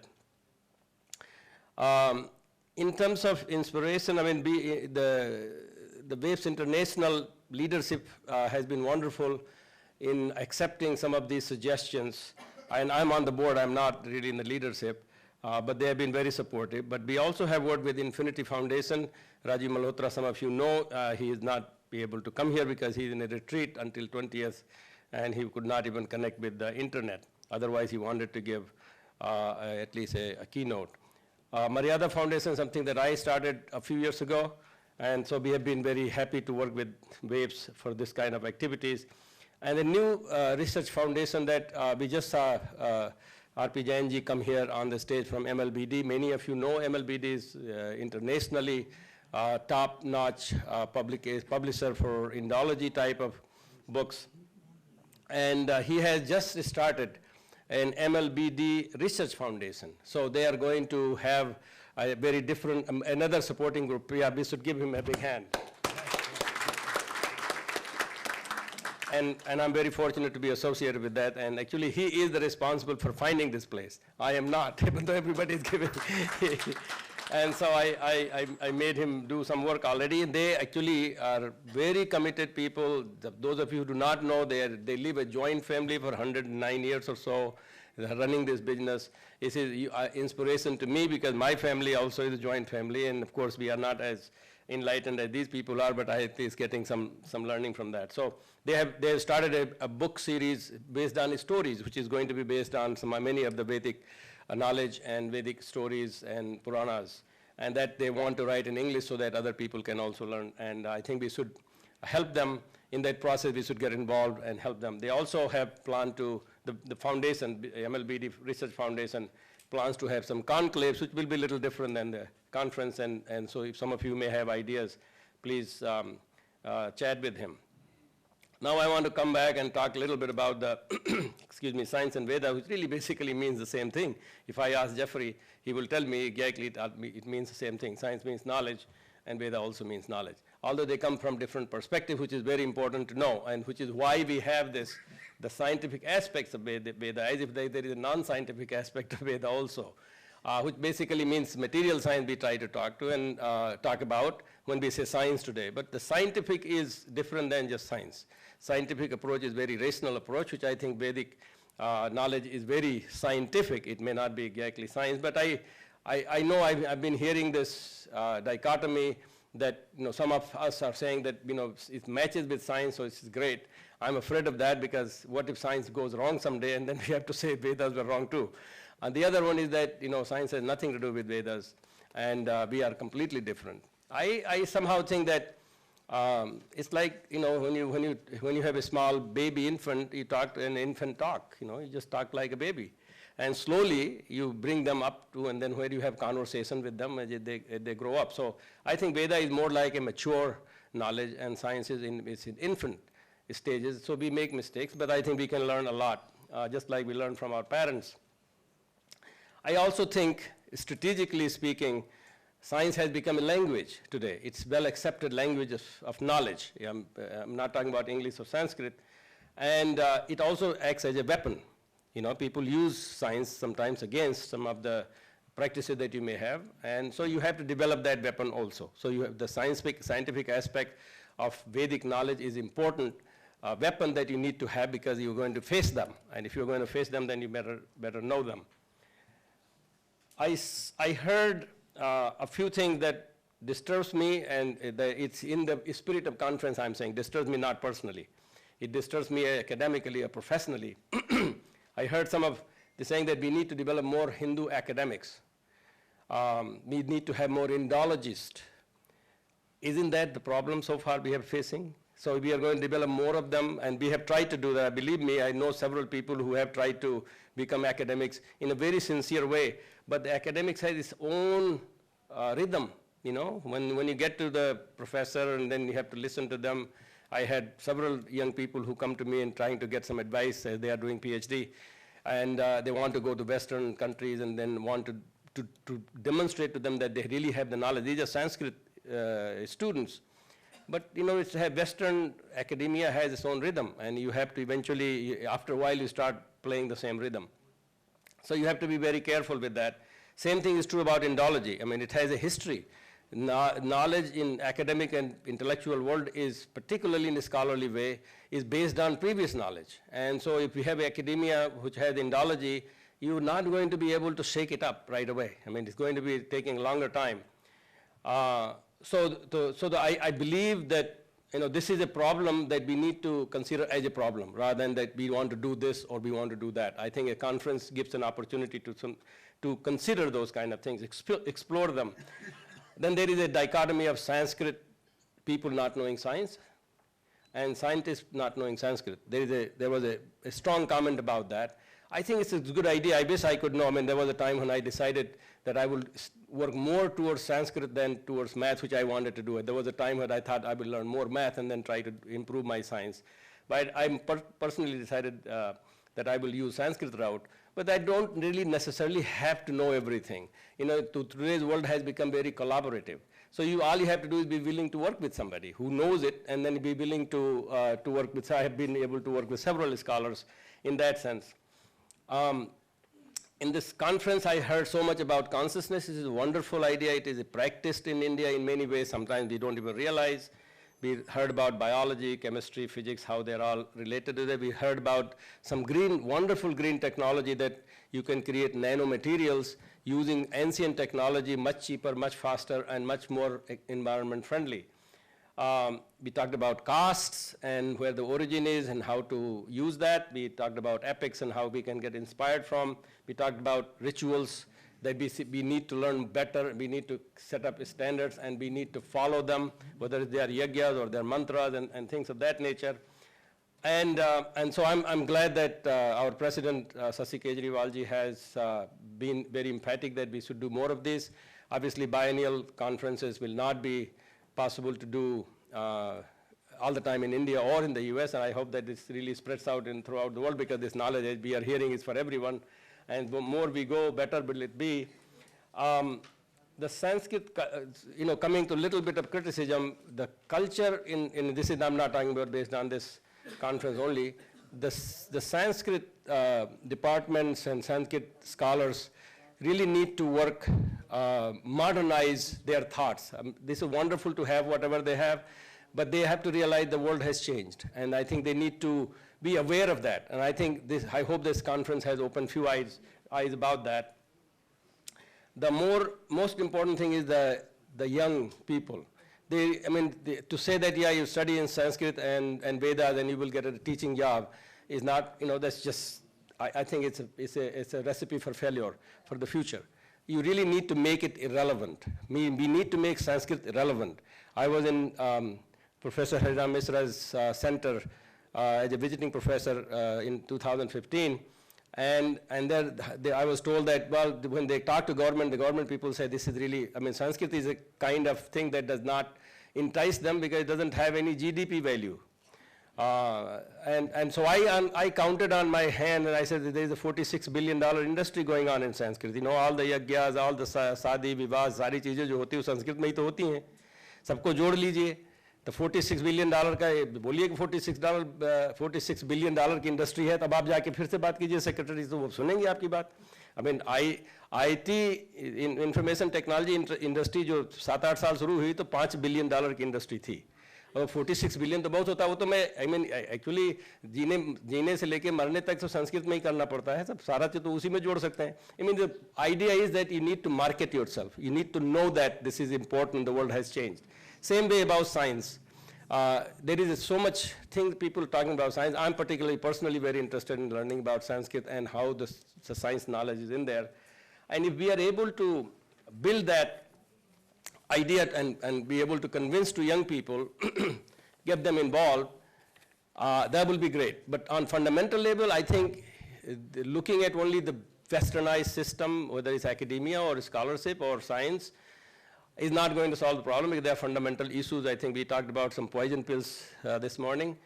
In terms of inspiration, I mean, the VAPES International leadership has been wonderful in accepting some of these suggestions. And I'm on the board, I'm not really in the leadership, but they have been very supportive. But we also have worked with Infinity Foundation. Rajiv Malhotra, some of you know, he is not be able to come here because he's in a retreat until 20th, and he could not even connect with the internet. Otherwise, he wanted to give at least a keynote. Maryada Foundation is something that I started a few years ago, and so we have been very happy to work with VAPES for this kind of activities. And the new research foundation that we just saw R.P. Jainji come here on the stage from MLBD. Many of you know MLBD is internationally top-notch publisher for Indology type of books. And he has just started an MLBD research foundation. So they are going to have a very different, another supporting group. Yeah, we should give him a big hand. And I'm very fortunate to be associated with that. And actually, he is the responsible for finding this place. I am not, even though everybody is giving. And so I made him do some work already. And they actually are very committed people. Those of you who do not know, they live a joint family for 109 years or so. They're running this business. It is inspiration to me because my family also is a joint family. And of course, we are not as enlightened as these people are, but I at least getting some learning from that. So they have started a book series based on stories, which is going to be based on many of the Vedic knowledge and Vedic stories and Puranas, and that they want to write in English so that other people can also learn. And I think we should help them in that process. We should get involved and help them. They also have planned to, the foundation, MLBD Research Foundation, plans to have some conclaves, which will be a little different than the conference. And so if some of you may have ideas, please chat with him. Now I want to come back and talk a little bit about the, excuse me, science and Veda, which really basically means the same thing. If I ask Jeffrey, he will tell me exactly it means the same thing. Science means knowledge, and Veda also means knowledge. Although they come from different perspectives, which is very important to know, and which is why we have this, the scientific aspects of Veda, as if there is a non-scientific aspect of Veda also, which basically means material science we try to talk about when we say science today. But the scientific is different than just science. Scientific approach is very rational approach, which I think Vedic knowledge is very scientific. It may not be exactly science, but I know I've been hearing this dichotomy that some of us are saying that it matches with science, so it's great. I'm afraid of that because what if science goes wrong someday and then we have to say Vedas were wrong too. And the other one is that science has nothing to do with Vedas, and we are completely different. I somehow think that It's like, when you have a small baby infant, you talk to an infant talk, you just talk like a baby. And slowly you bring them up to, and then where you have conversation with them as they grow up. So I think Veda is more like a mature knowledge, and science is in infant stages. So we make mistakes, but I think we can learn a lot, just like we learn from our parents. I also think, strategically speaking, science has become a language today. It's well accepted language of knowledge. I'm not talking about English or Sanskrit. And it also acts as a weapon. People use science sometimes against some of the practices that you may have. And so you have to develop that weapon also. So you have the scientific aspect of Vedic knowledge is important weapon that you need to have, because you're going to face them. And if you're going to face them, then you better know them. I heard a few things that disturbs me, and it's in the spirit of conference I'm saying, disturbs me not personally. It disturbs me academically or professionally. I heard some of the saying that we need to develop more Hindu academics. We need to have more Indologists. Isn't that the problem so far we are facing? So we are going to develop more of them, and we have tried to do that. Believe me, I know several people who have tried to become academics in a very sincere way, but the academics has its own rhythm. When you get to the professor and then you have to listen to them. I had several young people who come to me and trying to get some advice as they are doing PhD, and they want to go to Western countries and then want to demonstrate to them that they really have the knowledge. These are Sanskrit students. But it's Western academia has its own rhythm, and you have to eventually, after a while, you start playing the same rhythm. So you have to be very careful with that. Same thing is true about Indology. It has a history. Knowledge in academic and intellectual world is, particularly in a scholarly way, is based on previous knowledge. And so if we have academia which has Indology, you're not going to be able to shake it up right away. It's going to be taking a longer time. I believe that this is a problem that we need to consider as a problem, rather than that we want to do this or we want to do that. I think a conference gives an opportunity to consider those kind of things, explore them. Then there is a dichotomy of Sanskrit people not knowing science and scientists not knowing Sanskrit. There was a strong comment about that. I think it's a good idea. I wish I could know. There was a time when I decided that I would work more towards Sanskrit than towards math, which I wanted to do. There was a time when I thought I would learn more math and then try to improve my science. But I personally decided that I will use Sanskrit route. But I don't really necessarily have to know everything. Today's world has become very collaborative. So all you have to do is be willing to work with somebody who knows it, and then be willing to work with. So I have been able to work with several scholars in that sense. In this conference, I heard so much about consciousness. This is a wonderful idea. It is practiced in India in many ways. Sometimes we don't even realize. We heard about biology, chemistry, physics, how they're all related to that. We heard about some wonderful green technology that you can create nanomaterials using ancient technology, much cheaper, much faster, and much more environment friendly. We talked about castes and where the origin is and how to use that. We talked about epics and how we can get inspired from. We talked about rituals that we need to learn better. We need to set up standards and we need to follow them, whether they are yajnas or they're mantras and things of that nature. And so I'm glad that our president, Sasi Kejriwalji, has been very emphatic that we should do more of this. Obviously, biennial conferences will not be possible to do all the time in India or in the US, and I hope that this really spreads out throughout the world, because this knowledge that we are hearing is for everyone, and the more we go, better will it be. The Sanskrit, coming to a little bit of criticism, the culture in this is, I'm not talking about based on this conference only, the Sanskrit departments and Sanskrit scholars really need to work, modernize their thoughts. This is wonderful to have whatever they have, but they have to realize the world has changed, and I think they need to be aware of that. And I think I hope this conference has opened few eyes about that. The most important thing is the young people. To say that, yeah, you study in Sanskrit and Vedas and you will get a teaching job is not, that's just, I think it's a recipe for failure for the future. You really need to make it irrelevant. We need to make Sanskrit irrelevant. I was in Professor Hariram Misra's center as a visiting professor in 2015. And there, I was told that, well, when they talk to government, the government people say this is really, I mean, Sanskrit is a kind of thing that does not entice them because it doesn't have any GDP value. And so I counted on my hand and I said that there is a $46 billion industry going on in Sanskrit. You know, all the yagyas, all the sadi, vivah, सारी चीजें जो होती हैं संस्कृत में ही तो होती हैं. सबको जोड़ लीजिए. तो $46 बिलियन का बोलिए कि $46 बिलियन की इंडस्ट्री है, तब आप जाके फिर से बात कीजिए सेक्रेटरी, तो वो सुनेंगे आपकी बात. I mean IT information technology industry जो 7-8 साल शुरू हुई तो $5 बिलियन की इंडस्ट्री थी. और 46 बिलियन तो बहुत होता है. वो तो मैं आई मीन एक्चुअली जीने से लेके मरने तक तो संस्कृत में ही करना पड़ता है, सब सारा चीज तो उसी में जोड़ सकते हैं. I mean the idea is that you need to market yourself, you need to know that this is important, the world has changed. Same way about science. There is so much thing people talking about science. I'm particularly personally very interested in learning about Sanskrit and how the science knowledge is in there. And if we are able to build that idea and be able to convince to young people, get them involved, that will be great. But on fundamental level, I think looking at only the westernized system, whether it's academia or scholarship or science, is not going to solve the problem because there are fundamental issues. I think we talked about some poison pills this morning.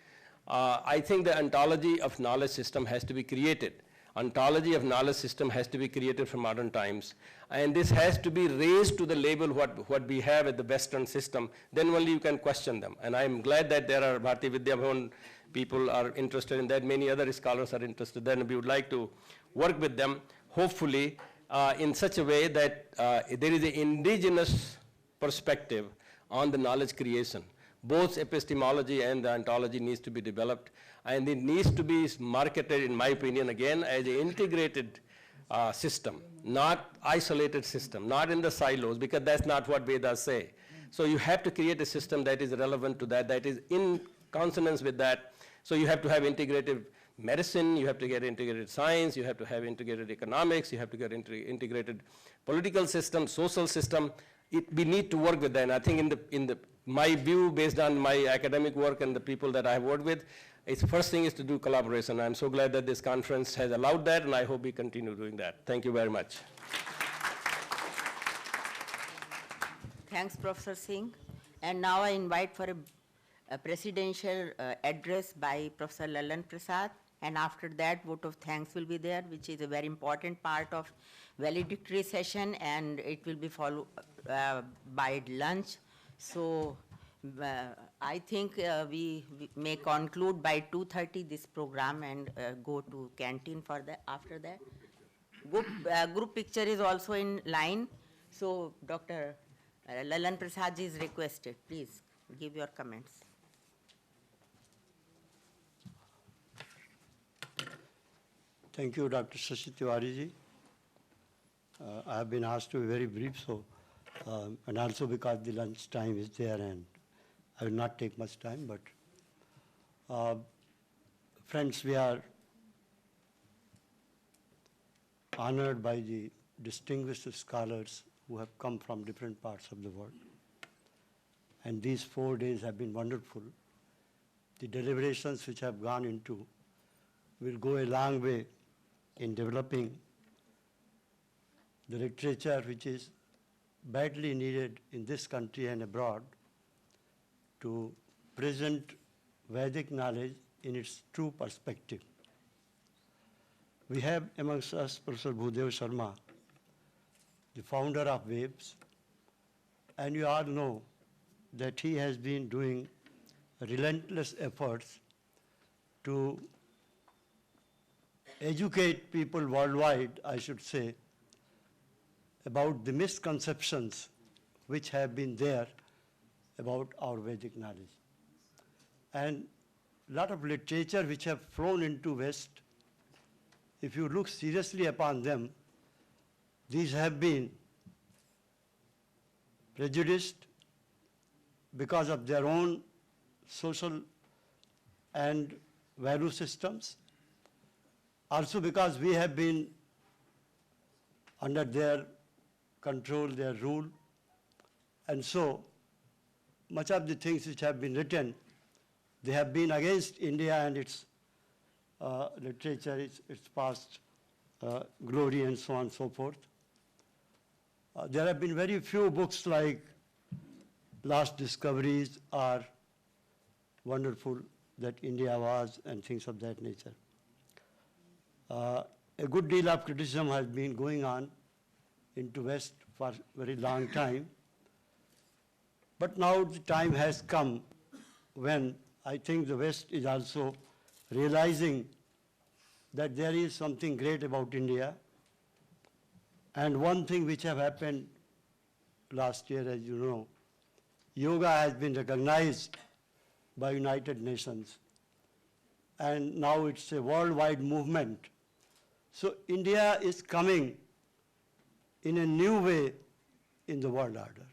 I think the ontology of knowledge system has to be created. Ontology of knowledge system has to be created for modern times. And this has to be raised to the level what we have at the Western system. Then only you can question them. And I'm glad that there are Bharati Vidya Bhavan people are interested in that. Many other scholars are interested. Then we would like to work with them, hopefully, in such a way that there is an indigenous perspective on the knowledge creation. Both epistemology and the ontology needs to be developed, and it needs to be marketed, in my opinion, again, as an integrated system, not isolated system, not in the silos, because that's not what Vedas say. So you have to create a system that is relevant to that, that is in consonance with that. So you have to have integrated medicine, you have to get integrated science, you have to have integrated economics, you have to get integrated political system, social system. We need to work with that. And I think my view based on my academic work and the people that I have worked with, first thing is to do collaboration. I'm so glad that this conference has allowed that, and I hope we continue doing that. Thank you very much. Thanks, Professor Singh. And now I invite for a presidential address by Professor Lalan Prasad. And after that, vote of thanks will be there, which is a very important part of valedictory session, and it will be followed by lunch. So I think we may conclude by 2:30 this program and go to canteen for that. After that, group picture is also in line. So Dr. Lalan Prasad is requested. Please give your comments. Thank you, Dr. Shashi Tiwari ji. I have been asked to be very brief, so and also because the lunch time is there, and I will not take much time. But friends, we are honored by the distinguished scholars who have come from different parts of the world, and these 4 days have been wonderful. The deliberations which have gone into will go a long way in developing the literature which is badly needed in this country and abroad to present Vedic knowledge in its true perspective. We have amongst us Professor Bhudev Sharma, the founder of Waves, and you all know that he has been doing relentless efforts to educate people worldwide, I should say, about the misconceptions which have been there about our Vedic knowledge. And a lot of literature which have flown into West, if you look seriously upon them, these have been prejudiced because of their own social and value systems, also because we have been under their control, their rule, and so much of the things which have been written, they have been against India and its literature, its past glory and so on and so forth. There have been very few books like Last Discoveries or Wonderful That India Was and things of that nature. A good deal of criticism has been going on into West for a very long time. But now the time has come when I think the West is also realizing that there is something great about India. And one thing which have happened last year, as you know, yoga has been recognized by United Nations. And now it's a worldwide movement. So India is coming in a new way in the world order.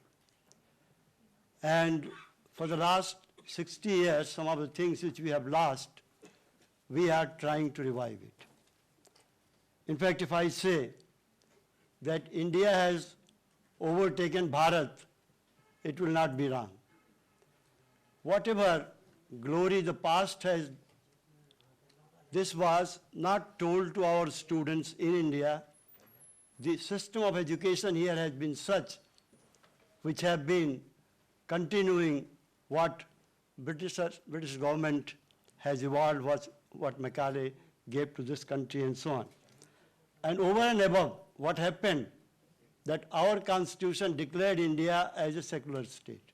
And for the last 60 years, some of the things which we have lost, we are trying to revive it. In fact, if I say that India has overtaken Bharat, it will not be wrong. Whatever glory the past has, this was not told to our students in India. The system of education here has been such which have been continuing what British government has evolved, what Macaulay gave to this country and so on. And over and above, what happened, that our constitution declared India as a secular state.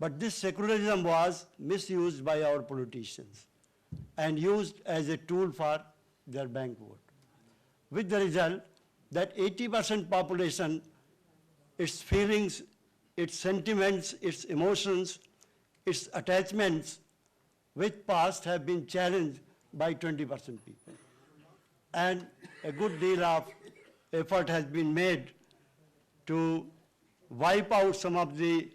But this secularism was misused by our politicians and used as a tool for their bank vote. With the result that 80% population, its feelings, its sentiments, its emotions, its attachments with past have been challenged by 20% people. And a good deal of effort has been made to wipe out some of the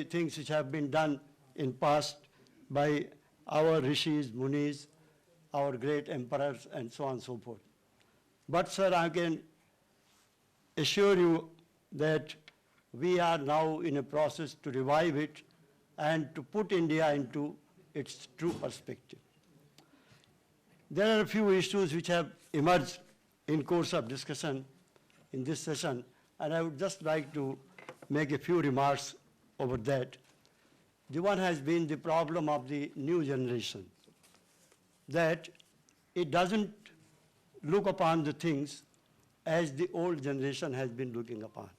things which have been done in past by our rishis, munis, our great emperors, and so on and so forth. But sir, I can assure you that we are now in a process to revive it and to put India into its true perspective. There are a few issues which have emerged in course of discussion in this session, and I would just like to make a few remarks over that. The one has been the problem of the new generation, that it doesn't look upon the things as the old generation has been looking upon.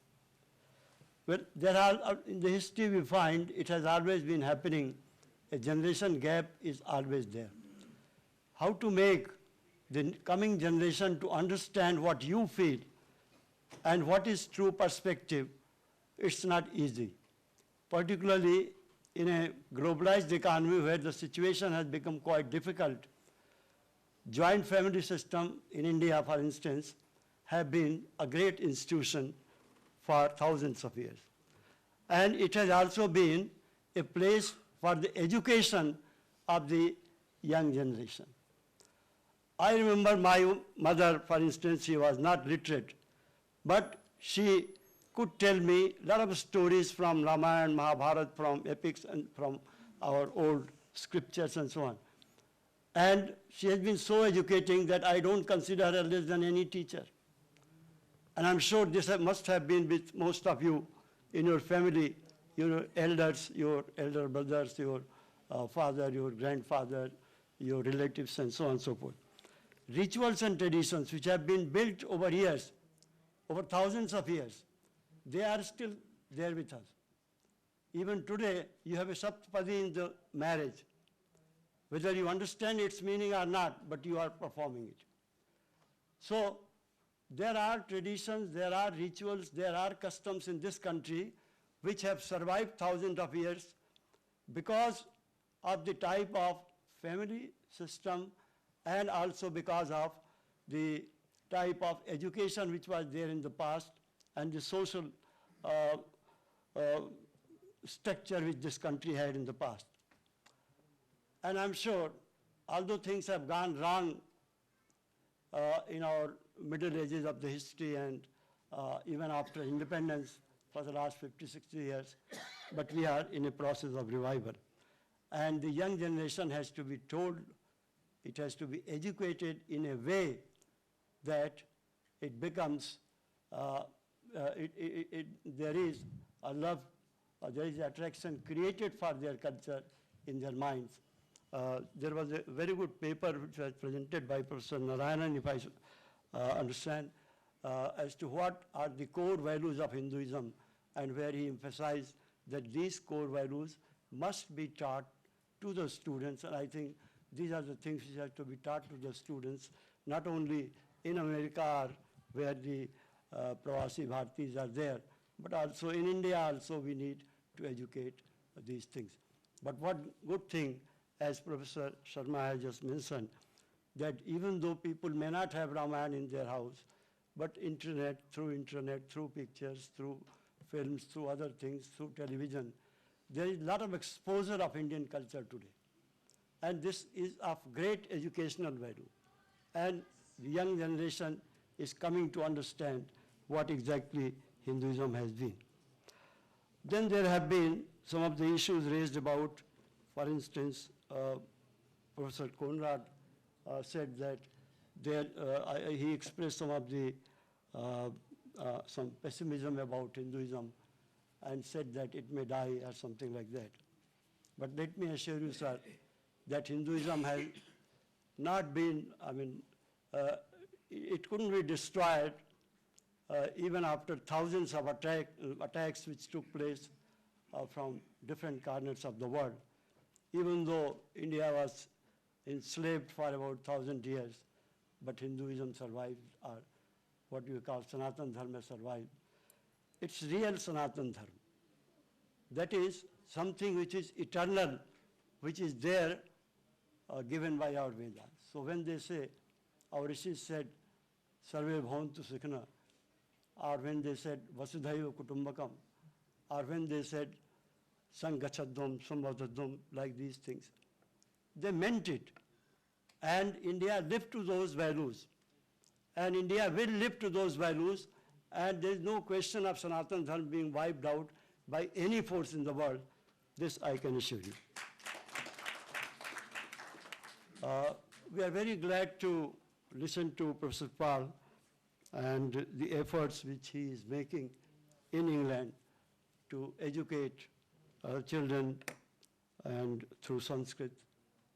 Well, there are, in the history we find, it has always been happening, a generation gap is always there. How to make the coming generation to understand what you feel and what is true perspective, it's not easy. Particularly in a globalized economy where the situation has become quite difficult. Joint family system in India, for instance, have been a great institution for thousands of years. And it has also been a place for the education of the young generation. I remember my mother, for instance, she was not literate, but she could tell me a lot of stories from Ramayana, Mahabharata, from epics and from our old scriptures and so on. And she has been so educating that I don't consider her less than any teacher. And I'm sure this must have been with most of you in your family, your elders, your elder brothers, your father, your grandfather, your relatives, and so on and so forth. Rituals and traditions which have been built over years, over thousands of years, they are still there with us. Even today, you have a saptapadi in the marriage. Whether you understand its meaning or not, but you are performing it. So, there are traditions, there are rituals, there are customs in this country which have survived thousands of years because of the type of family system and also because of the type of education which was there in the past and the social structure which this country had in the past. And I'm sure, although things have gone wrong in our middle ages of the history and even after independence for the last 50, 60 years, but we are in a process of revival. And the young generation has to be told, it has to be educated in a way that it becomes, there is a love, there is attraction created for their culture in their minds. There was a very good paper which was presented by Professor Narayanan, if I understand, as to what are the core values of Hinduism, and where he emphasized that these core values must be taught to the students. And I think these are the things which have to be taught to the students, not only in America where the Pravasi Bhartis are there, but also in India also we need to educate these things. But what good thing, as Professor Sharma has just mentioned, that even though people may not have Ramayana in their house, but internet, through pictures, through films, through other things, through television, there is a lot of exposure of Indian culture today. And this is of great educational value. And the young generation is coming to understand what exactly Hinduism has been. Then there have been some of the issues raised about, for instance, Professor Conrad said that he expressed some of the some pessimism about Hinduism and said that it may die or something like that. But let me assure you, sir, that Hinduism has not been, it couldn't be destroyed even after thousands of attacks which took place from different corners of the world. Even though India was enslaved for about 1,000 years, but Hinduism survived, or what you call Sanatan Dharma survived. It's real Sanatan Dharma. That is something which is eternal, which is there given by our Vedas. So when they say, our rishis said, Sarve Bhavantu Sukhina, or when they said, Vasudhaiva Kutumbakam, or when they said, Sangachadvam, Sambhadadvam, like these things, they meant it. And India lived to those values. And India will live to those values, and there is no question of Sanatan Dharma being wiped out by any force in the world. This I can assure you. We are very glad to listen to Professor Pal and the efforts which he is making in England to educate children and through Sanskrit,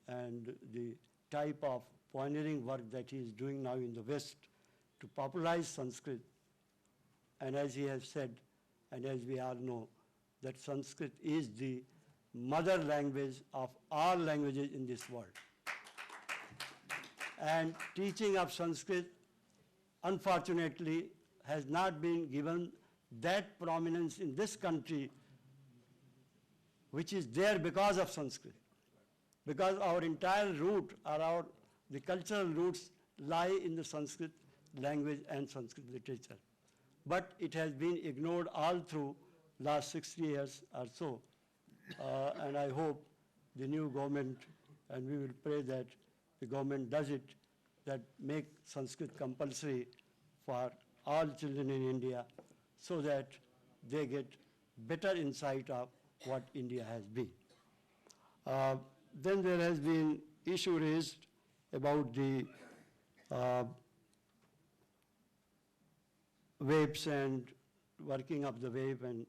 and the type of pioneering work that he is doing now in the West to popularize Sanskrit. And as he has said, and as we all know, that Sanskrit is the mother language of all languages in this world. And teaching of Sanskrit, unfortunately, has not been given that prominence in this country, which is there because of Sanskrit. Because our entire root, or the cultural roots lie in the Sanskrit language and Sanskrit literature. But it has been ignored all through last 60 years or so. And I hope the new government, and we will pray that the government does it, that make Sanskrit compulsory for all children in India, so that they get better insight of what India has been. Then there has been issue raised about the waves and working of the wave, and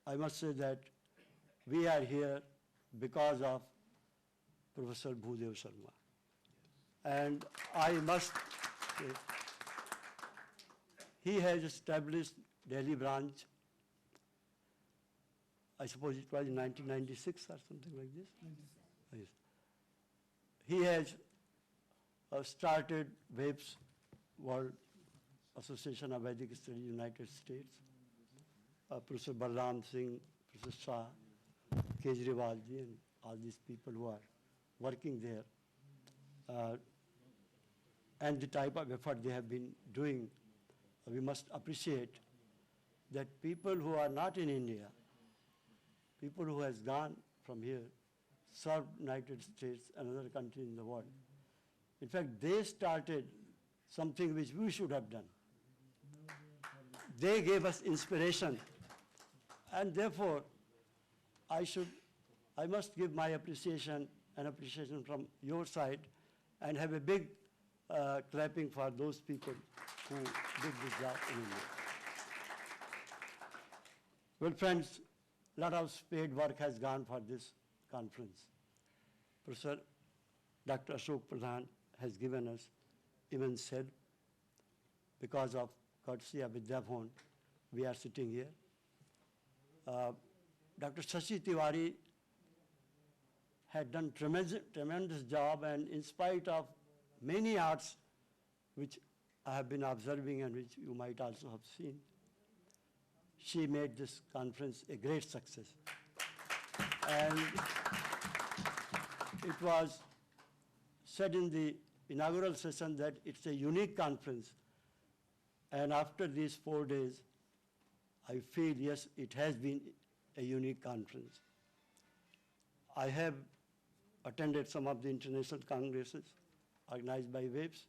I must say that we are here because of Professor Bhudev Sharma. And I must say, he has established Delhi branch. I suppose it was in 1996 or something like this. Yes. He has started WAVES, World Association of Vedic Studies, United States. Professor Balram Singh, Professor Shah, Kejriwal ji, and all these people who are working there. And the type of effort they have been doing, we must appreciate that people who are not in India, people who has gone from here, served United States and other countries in the world. In fact, they started something which we should have done. They gave us inspiration. And therefore, I must give my appreciation from your side and have a big clapping for those people who did this job in India. Well, friends, a lot of paid work has gone for this conference. Professor Dr. Ashok Pradhan has given us immense help. Because of courtesy of Vidya, we are sitting here. Dr. Shashi Tiwari had done tremendous job, and in spite of many arts which I have been observing and which you might also have seen, she made this conference a great success. And it was said in the inaugural session that it's a unique conference. And after these 4 days, I feel, yes, it has been a unique conference. I have attended some of the international congresses organized by WAVES,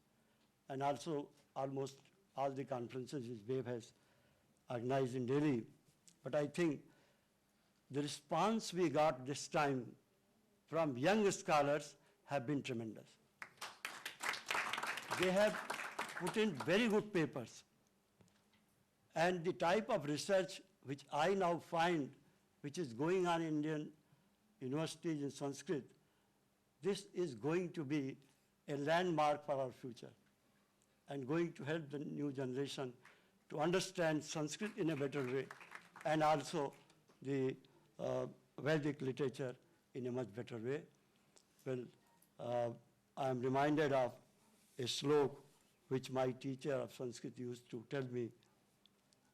and also almost all the conferences which WAVE has organized in Delhi. But I think the response we got this time from young scholars have been tremendous. They have put in very good papers. And the type of research which I now find, which is going on in Indian universities in Sanskrit, this is going to be a landmark for our future and going to help the new generation to understand Sanskrit in a better way, and also the Vedic literature in a much better way. Well, I am reminded of a slok which my teacher of Sanskrit used to tell me,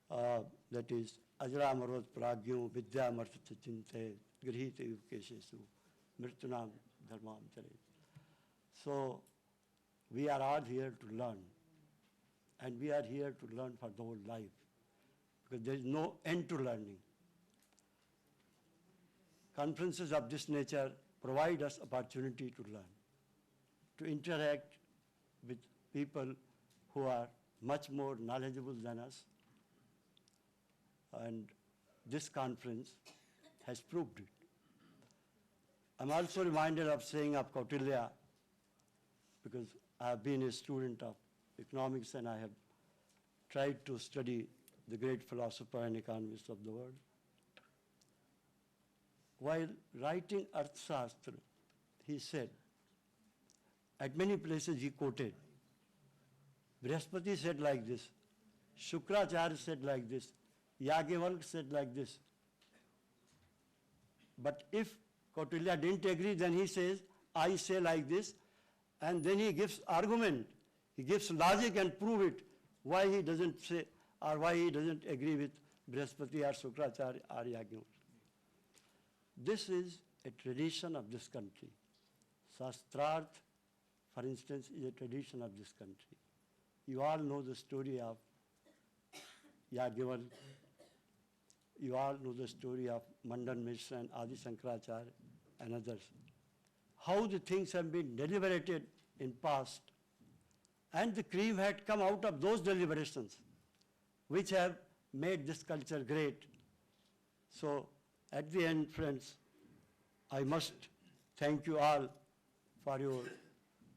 that is, Ajra Marvat Pragyo Vidya Martha Chinte Grihite Yukeshesu Mritunam Dharmam Chare. So, we are all here to learn. And we are here to learn for the whole life. Because there is no end to learning. Conferences of this nature provide us opportunity to learn, to interact with people who are much more knowledgeable than us. And this conference has proved it. I'm also reminded of saying of Kautilya, because I have been a student of economics and I have tried to study the great philosopher and economist of the world. While writing Arthashastra, he said, at many places he quoted, Brihaspati said like this, Shukracharya said like this, Yagyavalkya said like this. But if Kautilya didn't agree, then he says, I say like this, and then he gives argument. He gives logic and prove it why he doesn't say or why he doesn't agree with Brihaspati or Shukracharya or Yagyavalkya. This is a tradition of this country. Shastrarth, for instance, is a tradition of this country. You all know the story of Yagyavalkya. You all know the story of Mandan Mishra and Adi Shankaracharya and others. How the things have been deliberated in past, and the cream had come out of those deliberations, which have made this culture great. So, at the end, friends, I must thank you all for your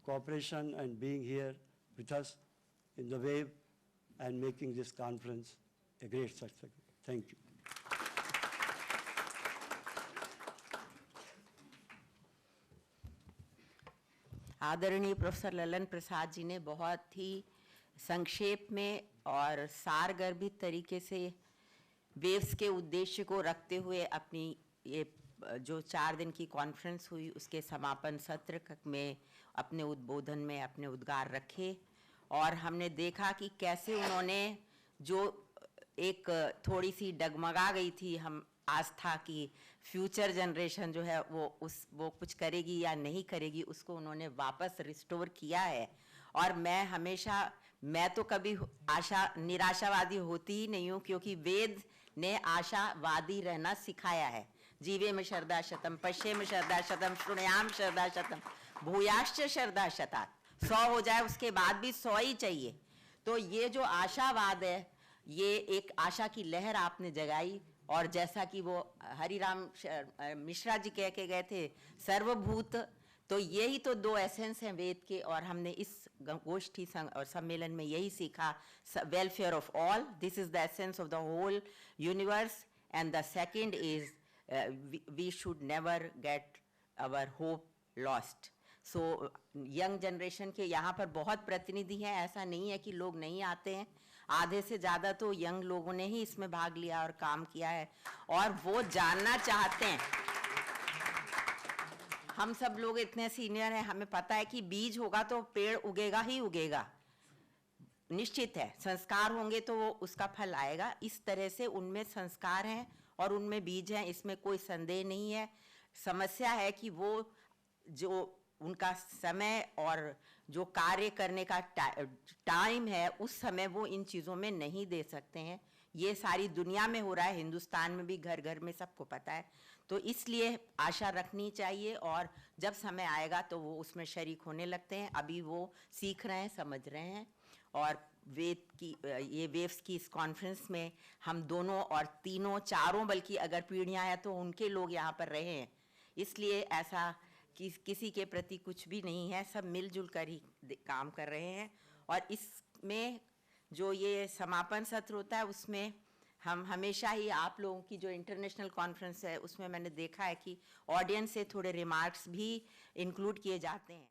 cooperation and being here with us in the wave and making this conference a great success. Thank you. आदरणीय professor Lalan Prasad ji ने बहुत ही संक्षेप में और सारगर्भित तरीके से waves के उद्देश्य को रखते हुए अपनी ये जो 4 दिन की कॉन्फ्रेंस हुई उसके समापन सत्र में अपने उद्बोधन में अपने उद्गार रखे, और हमने देखा कि कैसे उन्होंने जो एक थोड़ी सी डगमगा गई थी हम आस्था की फ्यूचर जनरेशन जो है वो कुछ करेगी या नहीं करेगी, उसको उन्होंने वापस रिस्टोर किया है। और मैं तो कभी निराशावादी होती ही नहीं हूँ, क्योंकि वेद ने आशावादी रहना सिखाया है। जीवे में श्रद्धा शतम, पश्ये में श्रद्धा शतम, श्रुणयाम श्रद्धा शतम, भूयाश्च श्रद्धा शतात। 100 हो जाए उसके बाद भी 100 ही चाहिए। तो ये जो आशावाद है, ये एक आशा की लहर आपने जगाई, और जैसा कि वो हरिराम मिश्रा जी कह के गए थे, सर्वभूत, तो यही तो दो एसेंस हैं वेद के, और हमने इस गोष्ठी और सम्मेलन में यही सीखा, welfare of all, this is the essence of the whole universe, and the second is we should never get our hope lost. So young generation के यहाँ पर बहुत प्रतिनिधि हैं, ऐसा नहीं है कि लोग नहीं आते हैं, आधे से ज़्यादा तो यंग लोगों ने ही इसमें भाग लिया और काम किया है, और वो जानना चाहते हैं। हम सब लोग इतने सीनियर हैं, हमें पता है कि बीज होगा तो पेड़ उगेगा ही उगेगा, निश्चित है, संस्कार होंगे तो वो उसका फल आएगा। इस तरह से उनमें संस्कार हैं और उनमें बीज हैं, इसमें कोई संदेह नहीं है। समस्या है कि वो जो उनका समय और जो कार्य करने का टाइम है, उस समय वो इन चीज़ों में नहीं दे सकते हैं। ये सारी दुनिया में हो रहा है, हिंदुस्तान में भी घर घर में सबको पता है, तो इसलिए आशा रखनी चाहिए, और जब समय आएगा तो वो उसमें शरीक होने लगते हैं। अभी वो सीख रहे हैं, समझ रहे हैं, और वेद की ये वेव्स की इस कॉन्फ्रेंस में हम दोनों और तीनों चारों, बल्कि अगर पीढ़ियाँ हैं तो उनके लोग यहाँ पर रहे हैं, इसलिए ऐसा किसी के प्रति कुछ भी नहीं है, सब मिलजुल कर ही काम कर रहे हैं। और इसमें जो ये समापन सत्र होता है, उसमें हम हमेशा ही आप लोगों की जो इंटरनेशनल कॉन्फ्रेंस है उसमें मैंने देखा है कि ऑडियंस से थोड़े रिमार्क्स भी इंक्लूड किए जाते हैं।